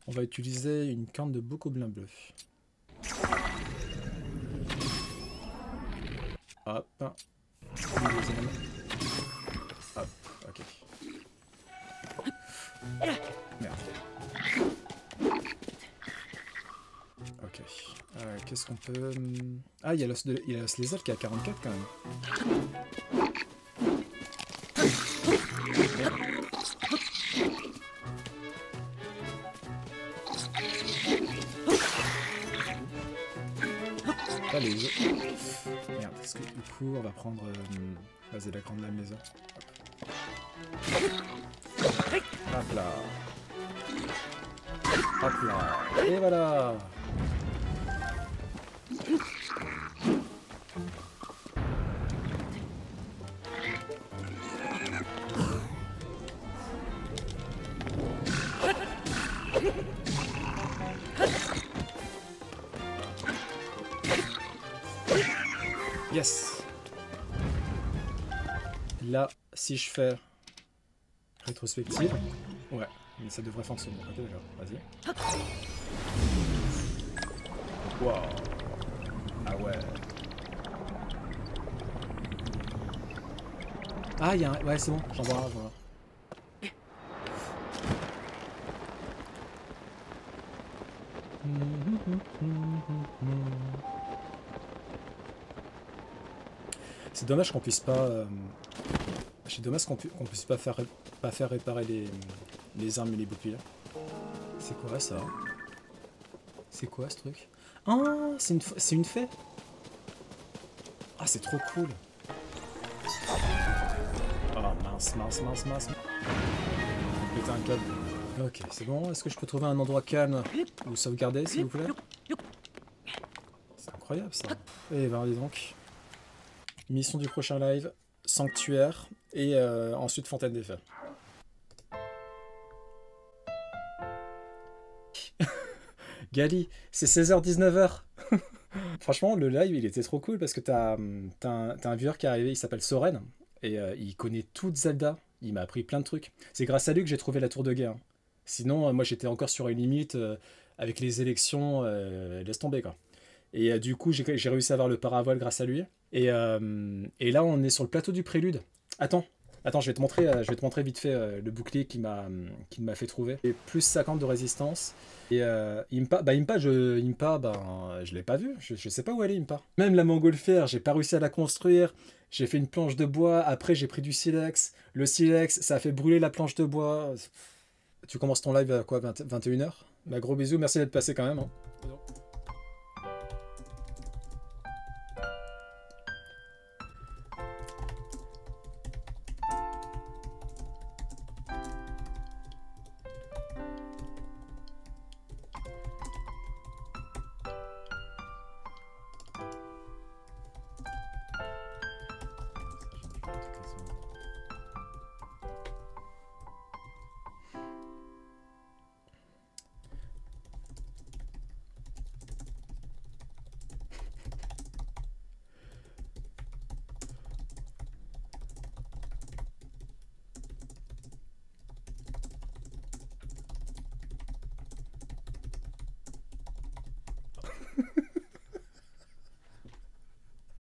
A: On va utiliser une corne de Bokoblin bleu. Hop. Deuxième. Hop, ok. Merde. Ok. Qu'est-ce qu'on peut... Ah, il y a l'os les elfes qui est à 44 quand même. Pas les autres. Merde, est-ce que du coup on va prendre... Vas-y, la grande lame laser. Hop là. Hop là. Et voilà. Yes. Là, si je fais rétrospective, ouais, mais ça devrait fonctionner. Ok, d'accord, vas-y. Wow. Ah ouais. Ah, il y a un... Ouais, c'est bon, j'en vois un, j'en vois un. C'est dommage qu'on puisse pas... C'est dommage qu'on puisse pas faire réparer les armes et les boucliers. C'est quoi ça? C'est quoi ce truc? Ah, c'est une fée. Ah, c'est trop cool. Oh mince. Péter un câble. Ok, c'est bon. Est-ce que je peux trouver un endroit calme où sauvegarder, s'il vous plaît? C'est incroyable ça. Et ben dis donc. Mission du prochain live, sanctuaire et ensuite fontaine des fées. Gali, c'est 16h-19h. Franchement, le live, il était trop cool parce que t'as un viewer qui est arrivé, il s'appelle Soren, et il connaît toute Zelda. Il m'a appris plein de trucs. C'est grâce à lui que j'ai trouvé la tour de guerre. Sinon, moi j'étais encore sur une limite avec les élections, laisse tomber quoi. Et du coup, j'ai réussi à avoir le paravoile grâce à lui. Et là, on est sur le plateau du Prélude. Attends, attends, je vais te montrer vite fait le bouclier qui m'a fait trouver. Et plus 50 de résistance. Et Impa, je l'ai pas vu. Je sais pas où elle est, Impa. Même la montgolfière, j'ai pas réussi à la construire. J'ai fait une planche de bois. Après, j'ai pris du silex. Le silex, ça a fait brûler la planche de bois. Tu commences ton live à quoi, 21h? Bah, gros bisous, merci d'être passé quand même, hein.